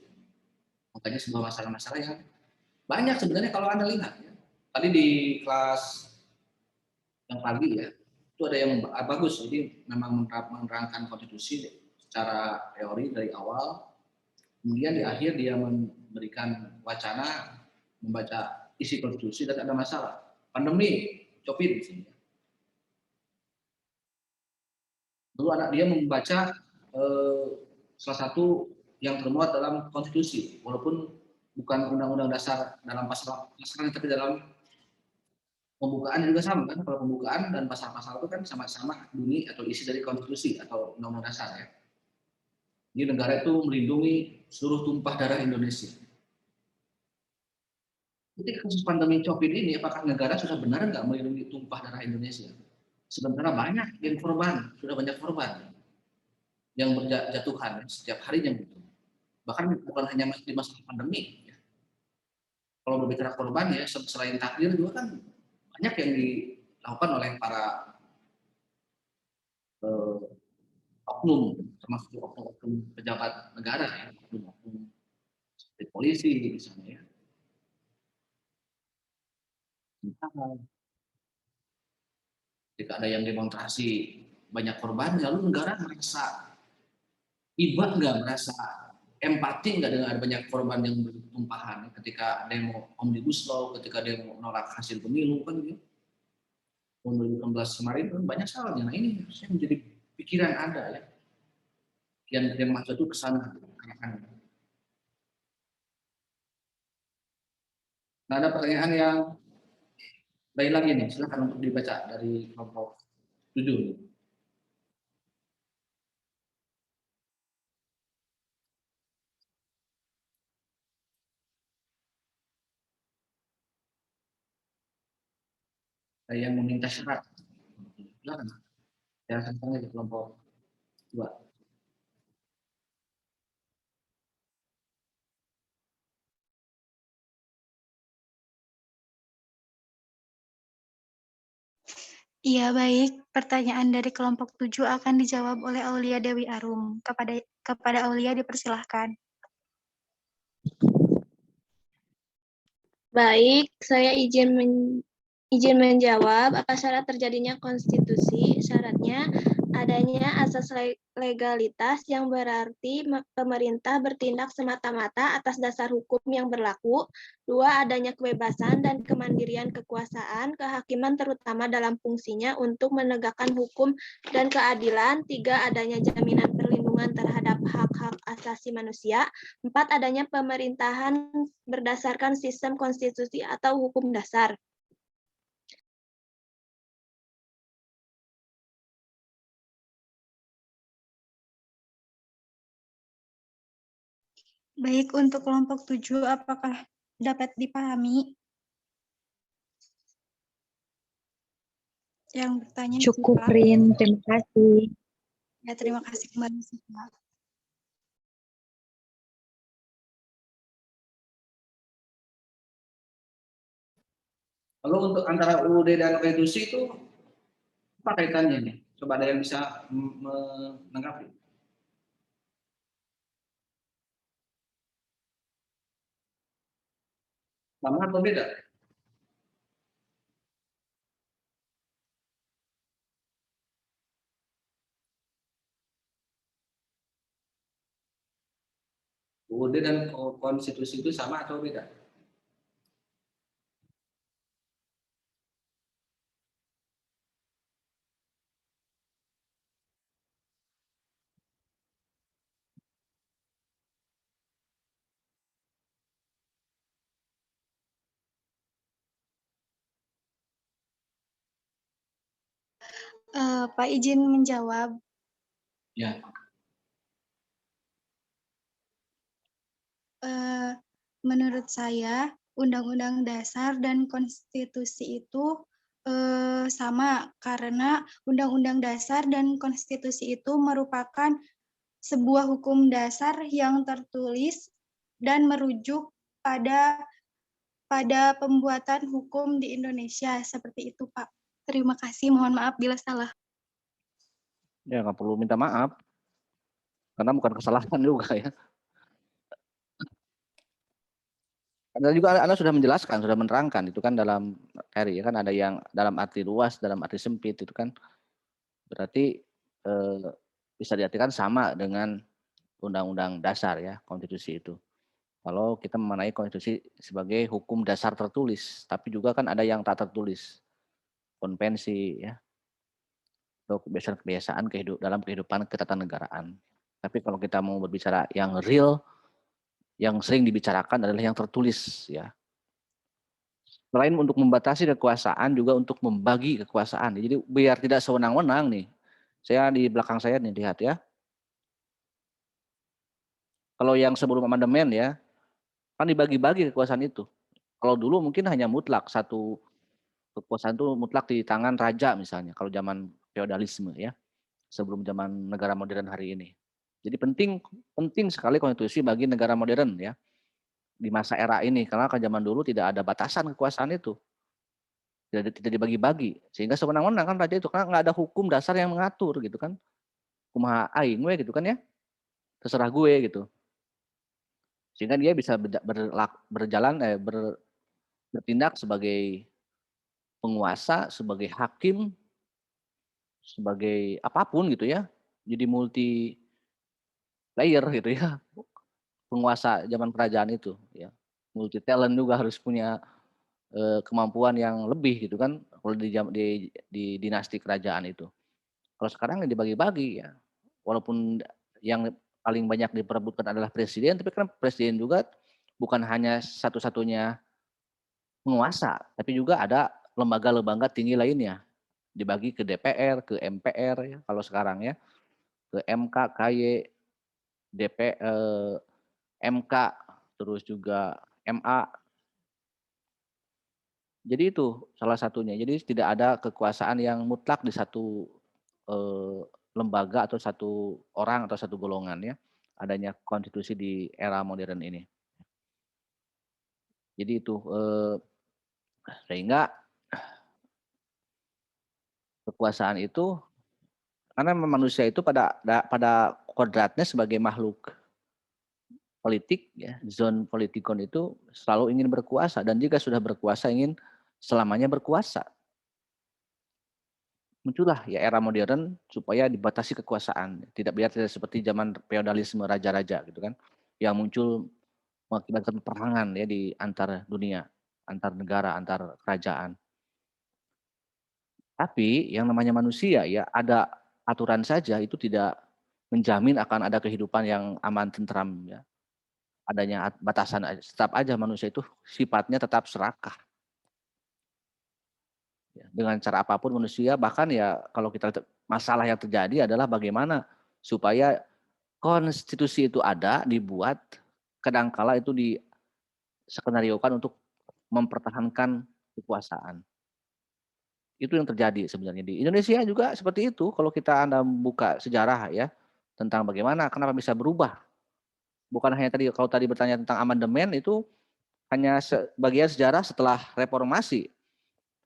Makanya sebuah masalah-masalah yang banyak sebenarnya kalau Anda lihat ya. Tadi di kelas yang pagi ya itu ada yang bagus, jadi memang menerangkan konstitusi secara teori dari awal, kemudian di akhir dia memberikan wacana membaca isi konstitusi dan ada masalah pandemi COVID di sini. Lalu anak dia membaca salah satu yang termuat dalam konstitusi, walaupun bukan undang-undang dasar dalam pasal tapi dalam pembukaan juga sama kan, kalau pembukaan dan pasal-pasal itu kan sama-sama bunyi atau isi dari konstitusi atau undang-undang dasar ya. Jadi negara itu melindungi seluruh tumpah darah Indonesia. Ketika kasus pandemi COVID ini, apakah negara sudah benar nggak melindungi tumpah darah Indonesia? Sementara banyak yang korban, sudah banyak korban yang berjatuhan setiap harinya gitu. Bahkan bukan hanya di masa pandemi. Ya. Kalau berbicara korban ya, selain takdir juga kan banyak yang dilakukan oleh para oknum, termasuk oknum pejabat negara ya, oknum seperti polisi misalnya ya. Jika ada yang demonstrasi banyak korban, lalu negara merasa iba nggak, merasa empati nggak dengan ada banyak korban yang bertumpahan ketika demo omnibus law, ketika demo menolak hasil pemilu kan gitu. 2018 kemarin kan banyak salahnya. Nah ini harusnya menjadi pikiran Anda ya. Yang masuk itu ke sana. Nah ada pertanyaan yang lain lagi nih, silakan untuk dibaca dari kelompok 7. Ada yang meminta syarat. Silakan. Ya, sampai di kelompok 2. Iya, baik. Pertanyaan dari kelompok 7 akan dijawab oleh Aulia Dewi Arum. Kepada Aulia dipersilahkan. Baik, saya izin menjawab. Apa syarat terjadinya konstitusi? Syaratnya adanya asas legalitas yang berarti pemerintah bertindak semata-mata atas dasar hukum yang berlaku. 2. Adanya kebebasan dan kemandirian kekuasaan, kehakiman terutama dalam fungsinya untuk menegakkan hukum dan keadilan. 3. Adanya jaminan perlindungan terhadap hak-hak asasi manusia. 4. Adanya pemerintahan berdasarkan sistem konstitusi atau hukum dasar. Baik, untuk kelompok 7, apakah dapat dipahami? Yang bertanya Cukup, siapa? Rin. Terima kasih. Ya, terima kasih kembali. Siapa? Lalu untuk antara UUD dan konstitusi itu apa kaitannya nih? Coba ada yang bisa menanggapi. Sama atau beda? UUD dan konstitusi itu sama atau beda? . Pak izin menjawab. Ya, Menurut saya, Undang-Undang Dasar dan Konstitusi itu sama, karena Undang-Undang Dasar dan Konstitusi itu merupakan sebuah hukum dasar yang tertulis dan merujuk pada pembuatan hukum di Indonesia. Seperti itu, Pak. Terima kasih, mohon maaf bila salah. Ya nggak perlu minta maaf, karena bukan kesalahan juga ya. Anda juga Anda sudah menjelaskan, sudah menerangkan itu kan dalam materi ya kan, ada yang dalam arti luas, dalam arti sempit itu kan berarti bisa diartikan sama dengan Undang-Undang Dasar ya, konstitusi itu. Kalau kita memaknai konstitusi sebagai hukum dasar tertulis, tapi juga kan ada yang tak tertulis, konvensi ya, atau kebiasaan-kebiasaan dalam kehidupan ketatanegaraan. Tapi kalau kita mau berbicara yang real, yang sering dibicarakan adalah yang tertulis ya. Selain untuk membatasi kekuasaan, juga untuk membagi kekuasaan. Jadi biar tidak sewenang-wenang nih. Saya di belakang saya nih, lihat ya. Kalau yang sebelum amandemen ya, kan dibagi-bagi kekuasaan itu. Kalau dulu mungkin hanya mutlak, satu kekuasaan itu mutlak di tangan raja misalnya, kalau zaman feodalisme ya, sebelum zaman negara modern hari ini. Jadi penting sekali konstitusi bagi negara modern ya, di masa era ini, karena kan zaman dulu tidak ada batasan kekuasaan itu. Tidak dibagi-bagi, sehingga sewenang-wenang kan raja itu, karena nggak ada hukum dasar yang mengatur gitu kan, kumaha aing we gitu kan ya, terserah gue gitu, sehingga dia bisa bertindak sebagai penguasa, sebagai hakim, sebagai apapun gitu ya, jadi multi layer gitu ya, penguasa zaman kerajaan itu ya, multi talent juga harus punya kemampuan yang lebih gitu kan, kalau di dinasti kerajaan itu. Kalau sekarang dibagi-bagi ya, walaupun yang paling banyak diperebutkan adalah presiden, tapi kan presiden juga bukan hanya satu-satunya penguasa, tapi juga ada lembaga-lembaga tinggi lainnya, dibagi ke DPR, ke MPR ya, kalau sekarang ya, ke MK, KY, MK, terus juga MA. Jadi itu salah satunya. Jadi tidak ada kekuasaan yang mutlak di satu lembaga atau satu orang atau satu golongan ya. Adanya konstitusi di era modern ini. Jadi itu sehingga kekuasaan itu, karena manusia itu pada kodratnya sebagai makhluk politik ya, zon politikon itu selalu ingin berkuasa, dan jika sudah berkuasa ingin selamanya berkuasa. Muncullah ya era modern supaya dibatasi kekuasaan, tidak seperti zaman feodalisme raja-raja gitu kan, yang muncul mengakibatkan peperangan ya di antar dunia, antar negara, antar kerajaan. Tapi yang namanya manusia ya, ada aturan saja itu tidak menjamin akan ada kehidupan yang aman tentram ya. Adanya batasan, tetap aja manusia itu sifatnya tetap serakah. Dengan cara apapun manusia, bahkan ya kalau kita masalah yang terjadi adalah bagaimana supaya konstitusi itu ada, dibuat, kadangkala itu diskenariokan untuk mempertahankan kekuasaan. Itu yang terjadi sebenarnya di Indonesia juga seperti itu. Kalau Anda buka sejarah ya, tentang bagaimana, kenapa bisa berubah. Bukan hanya kalau tadi bertanya tentang amandemen, itu hanya bagian sejarah setelah reformasi.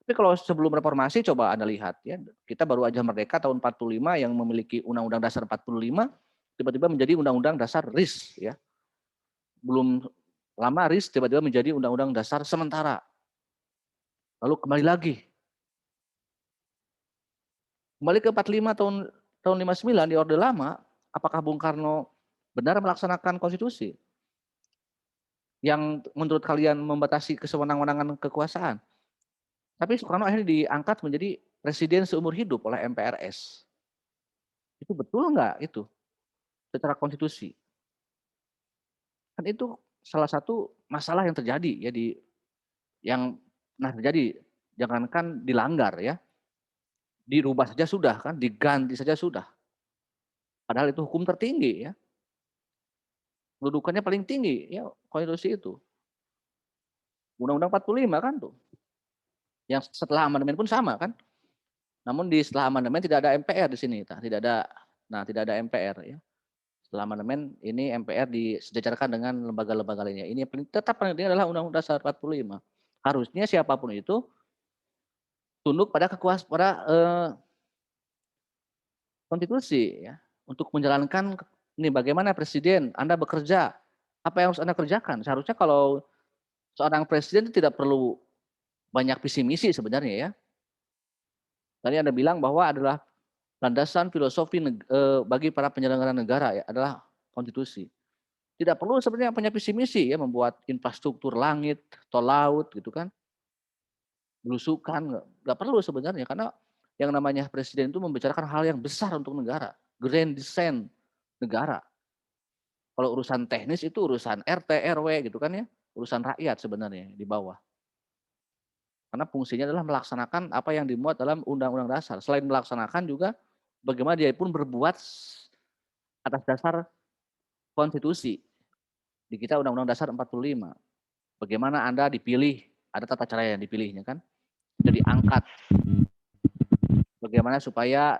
Tapi kalau sebelum reformasi coba Anda lihat ya, kita baru aja merdeka tahun 45 yang memiliki Undang-Undang Dasar 45, tiba-tiba menjadi Undang-Undang Dasar RIS ya. Belum lama RIS tiba-tiba menjadi Undang-Undang Dasar sementara. Lalu kembali lagi. Kembali ke 45 tahun 59 di Orde Lama, apakah Bung Karno benar melaksanakan konstitusi yang menurut kalian membatasi kesewenang-wenangan kekuasaan? Tapi Soekarno akhirnya diangkat menjadi presiden seumur hidup oleh MPRS. Itu betul nggak itu secara konstitusi? Kan itu salah satu masalah yang terjadi ya yang terjadi, jangankan dilanggar ya. dirubah saja sudah kan, diganti saja sudah. Padahal itu hukum tertinggi ya. Kedudukannya paling tinggi ya konstitusi itu. Undang-Undang 45 kan tuh. Yang setelah amandemen pun sama kan. Namun di setelah amandemen tidak ada MPR di sini, tidak ada MPR ya. Setelah amandemen ini MPR disejajarkan dengan lembaga-lembaga lainnya. Ini tetap paling penting adalah Undang-Undang Dasar 45. Harusnya siapapun itu tunduk pada konstitusi ya, untuk menjalankan ini bagaimana presiden Anda bekerja, apa yang harus Anda kerjakan. Seharusnya kalau seorang presiden itu tidak perlu banyak visi misi sebenarnya ya. Tadi Anda bilang bahwa adalah landasan filosofi bagi para penyelenggara negara ya adalah konstitusi. Tidak perlu sebenarnya punya visi misi ya membuat infrastruktur langit, tol laut gitu kan. Belusukan nggak perlu sebenarnya karena yang namanya presiden itu membicarakan hal yang besar untuk negara, grand design negara. Kalau urusan teknis itu urusan RT, RW gitu kan ya, urusan rakyat sebenarnya di bawah. Karena fungsinya adalah melaksanakan apa yang dimuat dalam Undang-Undang Dasar. Selain melaksanakan juga bagaimana dia pun berbuat atas dasar konstitusi. Di kita Undang-Undang Dasar 45. Bagaimana Anda dipilih, ada tata cara yang dipilihnya kan. Jadi angkat. Bagaimana supaya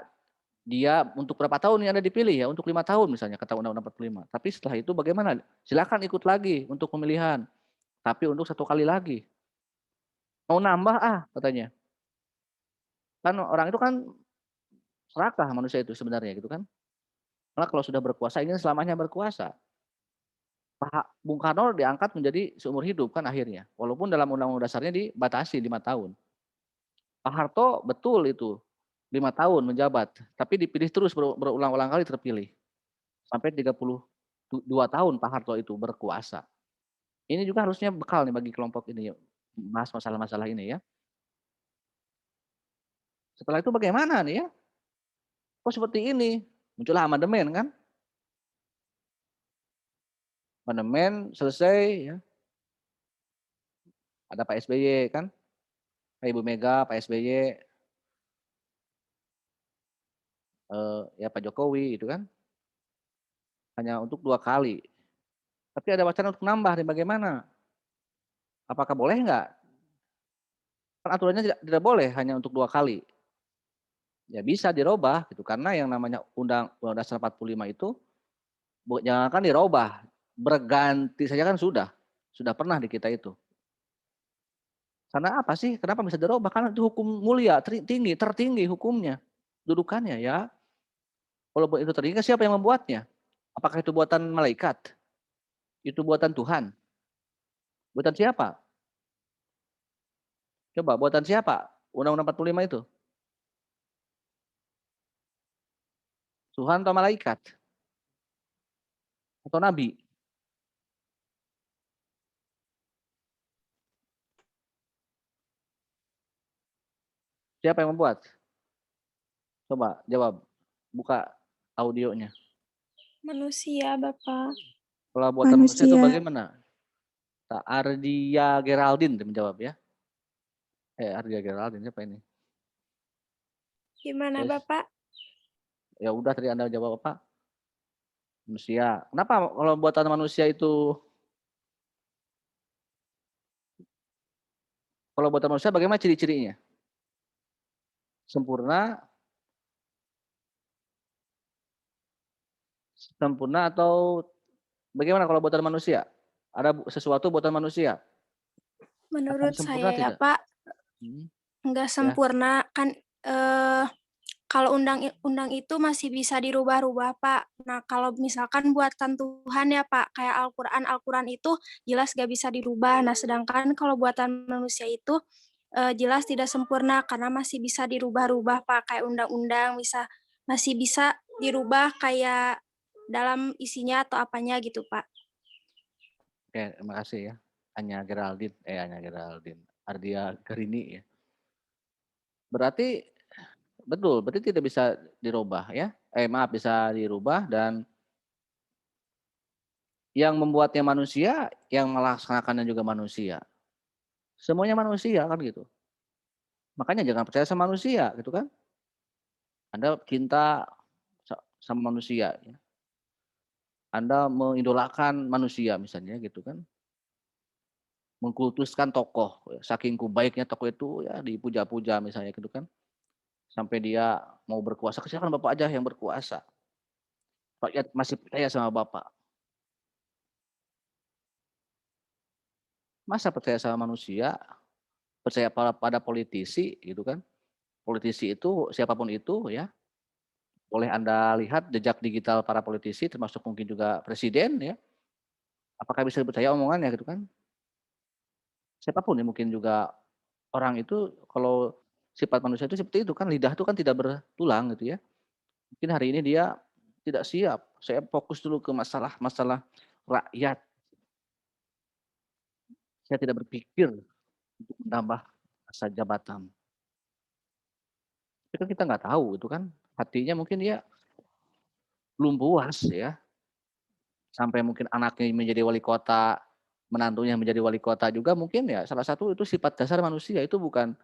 dia untuk berapa tahun yang Anda dipilih ya, untuk 5 tahun misalnya kata Undang-Undang 45. Tapi setelah itu bagaimana? Silakan ikut lagi untuk pemilihan. Tapi untuk 1 kali lagi. Mau nambah katanya. Kan orang itu kan serakah manusia itu sebenarnya gitu kan. Karena kalau sudah berkuasa ingin selamanya berkuasa. Pak Bung Karno diangkat menjadi seumur hidup kan akhirnya. Walaupun dalam Undang-Undang Dasarnya dibatasi 5 tahun. Pak Harto betul itu 5 tahun menjabat, tapi dipilih terus berulang-ulang kali terpilih. Sampai 32 tahun Pak Harto itu berkuasa. Ini juga harusnya bekal nih bagi kelompok ini, bahas masalah-masalah ini ya. Setelah itu bagaimana nih ya? Kok seperti ini? Muncullah amandemen kan? Amandemen selesai ya. Ada Pak SBY kan? Ibu Mega, Pak SBY, ya Pak Jokowi itu kan. Hanya untuk 2 kali. Tapi ada wacana untuk nambah nih bagaimana? Apakah boleh enggak? Kan aturannya tidak boleh hanya untuk 2 kali. Ya bisa dirubah gitu karena yang namanya Undang-Undang Dasar 45 itu jangankan dirubah, berganti saja kan sudah pernah di kita itu. Karena apa sih? Kenapa bisa dirubah? Karena itu hukum mulia, tertinggi hukumnya, dudukannya ya. Walaupun itu tertinggi, siapa yang membuatnya? Apakah itu buatan malaikat? Itu buatan Tuhan? Buatan siapa? Coba buatan siapa? Undang-Undang 45 itu? Tuhan atau malaikat? Atau nabi? Siapa yang membuat? Coba jawab. Buka audionya. Manusia, Bapak. Kalau buatan manusia itu bagaimana? Ardia Geraldine menjawab ya. Ardia Geraldine siapa ini? Gimana, Bapak? Ya udah tadi Anda jawab apa? Manusia. Kenapa kalau buatan manusia itu? Kalau buatan manusia bagaimana ciri-cirinya? Sempurna atau bagaimana kalau buatan manusia? Ada sesuatu buatan manusia? Menurut saya ya Pak, nggak sempurna kan. Kalau undang-undang itu masih bisa dirubah-rubah Pak. Nah kalau misalkan buatan Tuhan ya Pak, kayak Al-Quran itu jelas nggak bisa dirubah. Nah sedangkan kalau buatan manusia itu jelas tidak sempurna karena masih bisa dirubah-rubah Pak. Kayak undang-undang masih bisa dirubah kayak dalam isinya atau apanya gitu Pak. Oke, terima kasih ya. Anya Geraldine, Ardia Gerini ya. Berarti tidak bisa dirubah ya. Bisa dirubah dan yang membuatnya manusia, yang melaksanakannya juga manusia. Semuanya manusia kan gitu. Makanya jangan percaya sama manusia gitu kan. Anda cinta sama manusia, ya. Anda mengidolakan manusia misalnya gitu kan, mengkultuskan tokoh, ya. Saking baiknya tokoh itu ya dipuja-puja misalnya gitu kan, sampai dia mau berkuasa, silakan Bapak aja yang berkuasa. Rakyat masih percaya sama Bapak. Masa percaya sama manusia, percaya pada politisi gitu kan. Politisi itu siapapun itu ya, boleh Anda lihat jejak digital para politisi termasuk mungkin juga presiden ya. Apakah bisa dipercaya omongannya gitu kan? Siapapun ya mungkin juga orang itu kalau sifat manusia itu seperti itu kan, lidah itu kan tidak bertulang gitu ya. Mungkin hari ini dia tidak siap, saya fokus dulu ke masalah-masalah rakyat. Saya tidak berpikir untuk menambah masa jabatan. Tapi kan kita nggak tahu itu kan, hatinya mungkin dia belum puas ya. Sampai mungkin anaknya menjadi wali kota, menantunya menjadi wali kota juga mungkin ya salah satu itu sifat dasar manusia, itu bukan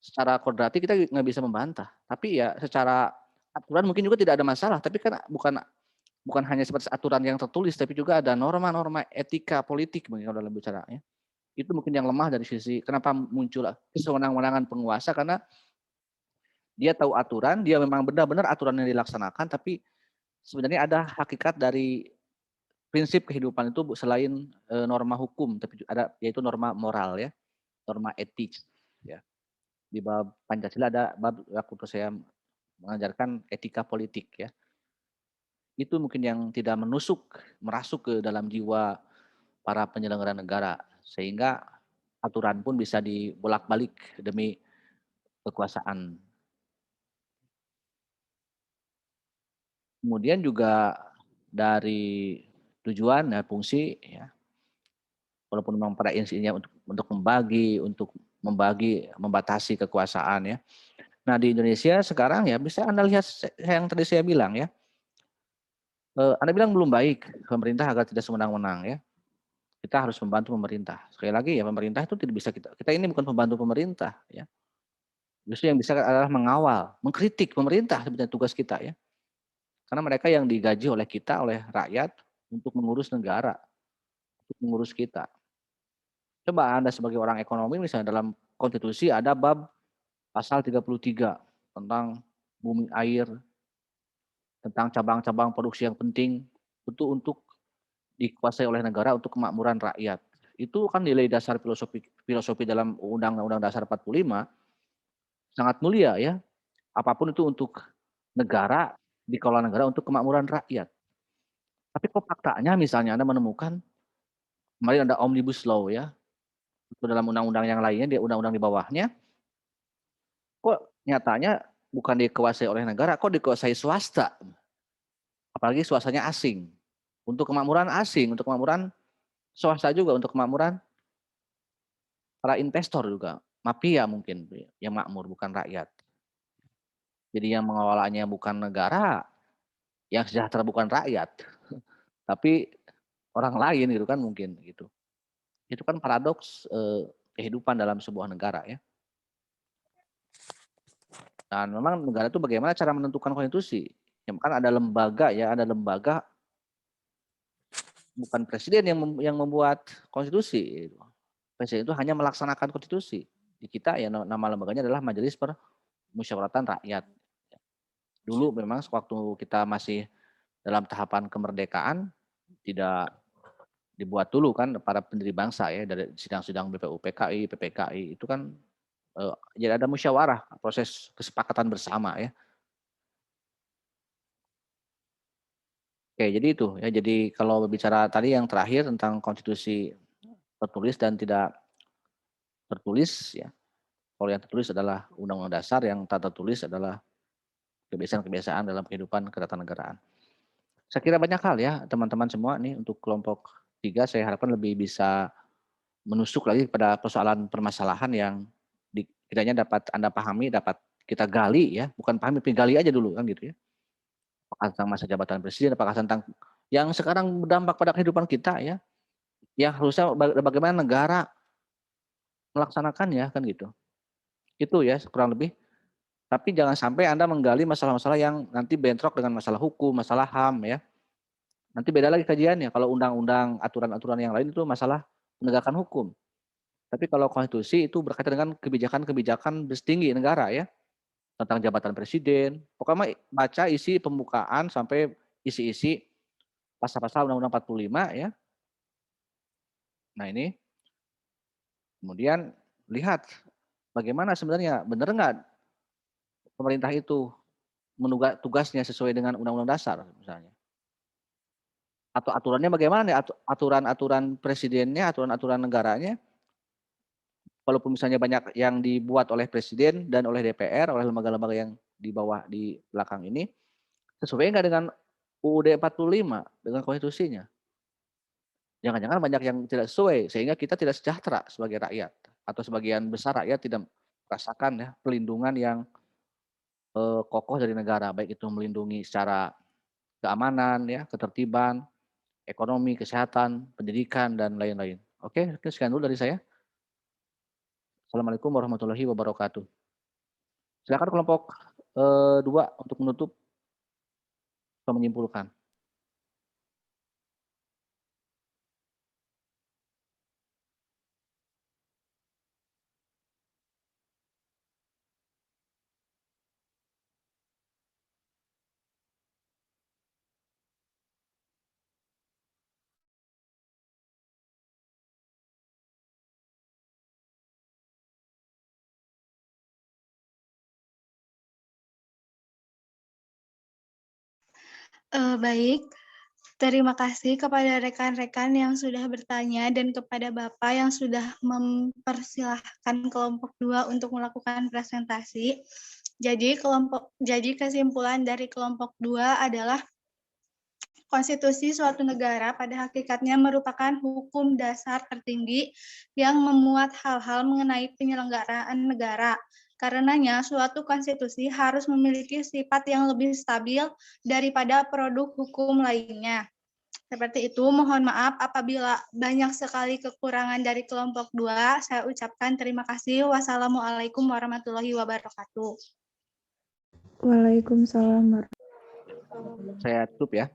secara kodrati kita nggak bisa membantah. Tapi ya secara aturan mungkin juga tidak ada masalah, tapi kan bukan hanya sebatas aturan yang tertulis, tapi juga ada norma-norma etika politik mungkin kalau dalam bicara ya. Itu mungkin yang lemah dari sisi kenapa muncul kesewenang-wenangan penguasa, karena dia tahu aturan, dia memang benar-benar aturan yang dilaksanakan, tapi sebenarnya ada hakikat dari prinsip kehidupan itu selain norma hukum, tapi ada yaitu norma moral ya, norma etik ya. Di bab Pancasila ada bab waktu saya mengajarkan etika politik ya. Itu mungkin yang tidak merasuk ke dalam jiwa para penyelenggara negara, sehingga aturan pun bisa dibolak-balik demi kekuasaan. Kemudian juga dari tujuan dan fungsi ya, walaupun memang pada intinya untuk membagi, membatasi kekuasaan ya. Nah di Indonesia sekarang ya bisa Anda lihat yang tadi saya bilang ya, Anda bilang belum baik pemerintah agar tidak sewenang-wenang ya. Kita harus membantu pemerintah. Sekali lagi ya, pemerintah itu tidak bisa kita ini bukan pembantu pemerintah ya. Justru yang bisa adalah mengawal, mengkritik pemerintah sebenarnya tugas kita ya. Karena mereka yang digaji oleh kita, oleh rakyat untuk mengurus negara, untuk mengurus kita. Coba Anda sebagai orang ekonomi misalnya dalam konstitusi ada bab pasal 33 tentang bumi air, tentang cabang-cabang produksi yang penting itu untuk dikuasai oleh negara untuk kemakmuran rakyat. Itu kan nilai dasar filosofi dalam Undang-Undang Dasar 45 sangat mulia ya. Apapun itu untuk negara, dikelola negara untuk kemakmuran rakyat. Tapi kok faktanya misalnya Anda menemukan kemarin ada Omnibus Law ya, itu dalam undang-undang yang lainnya, di undang-undang di bawahnya, kok nyatanya bukan dikuasai oleh negara, kok dikuasai swasta. Apalagi swastanya asing. Untuk kemakmuran asing, untuk kemakmuran swasta juga, untuk kemakmuran para investor juga. Mafia mungkin yang makmur, bukan rakyat. Jadi yang mengawalnya bukan negara, yang sejahtera bukan rakyat, tapi orang lain gitu kan mungkin gitu. Itu kan paradoks kehidupan dalam sebuah negara ya. Dan memang negara itu bagaimana cara menentukan konstitusi? Ya, kan ada lembaga ya, ada lembaga, bukan presiden yang membuat konstitusi. Presiden itu hanya melaksanakan konstitusi. Di kita ya nama lembaganya adalah Majelis Permusyawaratan Rakyat. Dulu memang waktu kita masih dalam tahapan kemerdekaan tidak dibuat dulu kan para pendiri bangsa ya, dari sidang-sidang BPUPKI, PPKI itu kan jadi ada musyawarah, proses kesepakatan bersama ya. Oke, jadi itu ya. Jadi kalau berbicara tadi yang terakhir tentang konstitusi tertulis dan tidak tertulis ya. Kalau yang tertulis adalah Undang-Undang Dasar, yang tak tertulis adalah kebiasaan-kebiasaan dalam kehidupan ketatanegaraan. Saya kira banyak hal ya teman-teman semua nih, untuk kelompok 3 saya harapkan lebih bisa menusuk lagi pada persoalan permasalahan yang kiranya dapat Anda pahami, dapat kita gali ya, bukan pahami tapi gali aja dulu kan gitu ya. Apakah tentang masa jabatan presiden, apakah tentang yang sekarang berdampak pada kehidupan kita ya, yang harusnya bagaimana negara melaksanakannya kan gitu. Itu ya kurang lebih. Tapi jangan sampai Anda menggali masalah-masalah yang nanti bentrok dengan masalah hukum, masalah HAM ya. Nanti beda lagi kajiannya. Kalau undang-undang, aturan-aturan yang lain itu masalah penegakan hukum. Tapi kalau konstitusi itu berkaitan dengan kebijakan-kebijakan tinggi negara ya. Tentang jabatan presiden. Pokoknya baca isi pembukaan sampai isi-isi pasal-pasal Undang-Undang 45 ya. Nah ini. Kemudian lihat bagaimana sebenarnya, benar nggak pemerintah itu tugasnya sesuai dengan Undang-Undang Dasar misalnya. Atau aturannya bagaimana nih, aturan-aturan presidennya, aturan-aturan negaranya. Walaupun misalnya banyak yang dibuat oleh presiden dan oleh DPR, oleh lembaga-lembaga yang di bawah, di belakang ini, sesuai nggak dengan UUD 45, dengan konstitusinya. Jangan-jangan banyak yang tidak sesuai, sehingga kita tidak sejahtera sebagai rakyat, atau sebagian besar rakyat tidak merasakan ya pelindungan yang kokoh dari negara, baik itu melindungi secara keamanan, ya, ketertiban, ekonomi, kesehatan, pendidikan, dan lain-lain. Oke, sekian dulu dari saya. Assalamualaikum warahmatullahi wabarakatuh. Silakan kelompok 2 untuk menutup atau menyimpulkan. Baik, terima kasih kepada rekan-rekan yang sudah bertanya dan kepada Bapak yang sudah mempersilahkan kelompok 2 untuk melakukan presentasi. Jadi kesimpulan dari kelompok 2 adalah konstitusi suatu negara pada hakikatnya merupakan hukum dasar tertinggi yang memuat hal-hal mengenai penyelenggaraan negara. Karenanya, suatu konstitusi harus memiliki sifat yang lebih stabil daripada produk hukum lainnya. Seperti itu, mohon maaf apabila banyak sekali kekurangan dari kelompok 2. Saya ucapkan terima kasih. Wassalamualaikum warahmatullahi wabarakatuh. Waalaikumsalam warahmatullahi wabarakatuh. Saya tutup ya.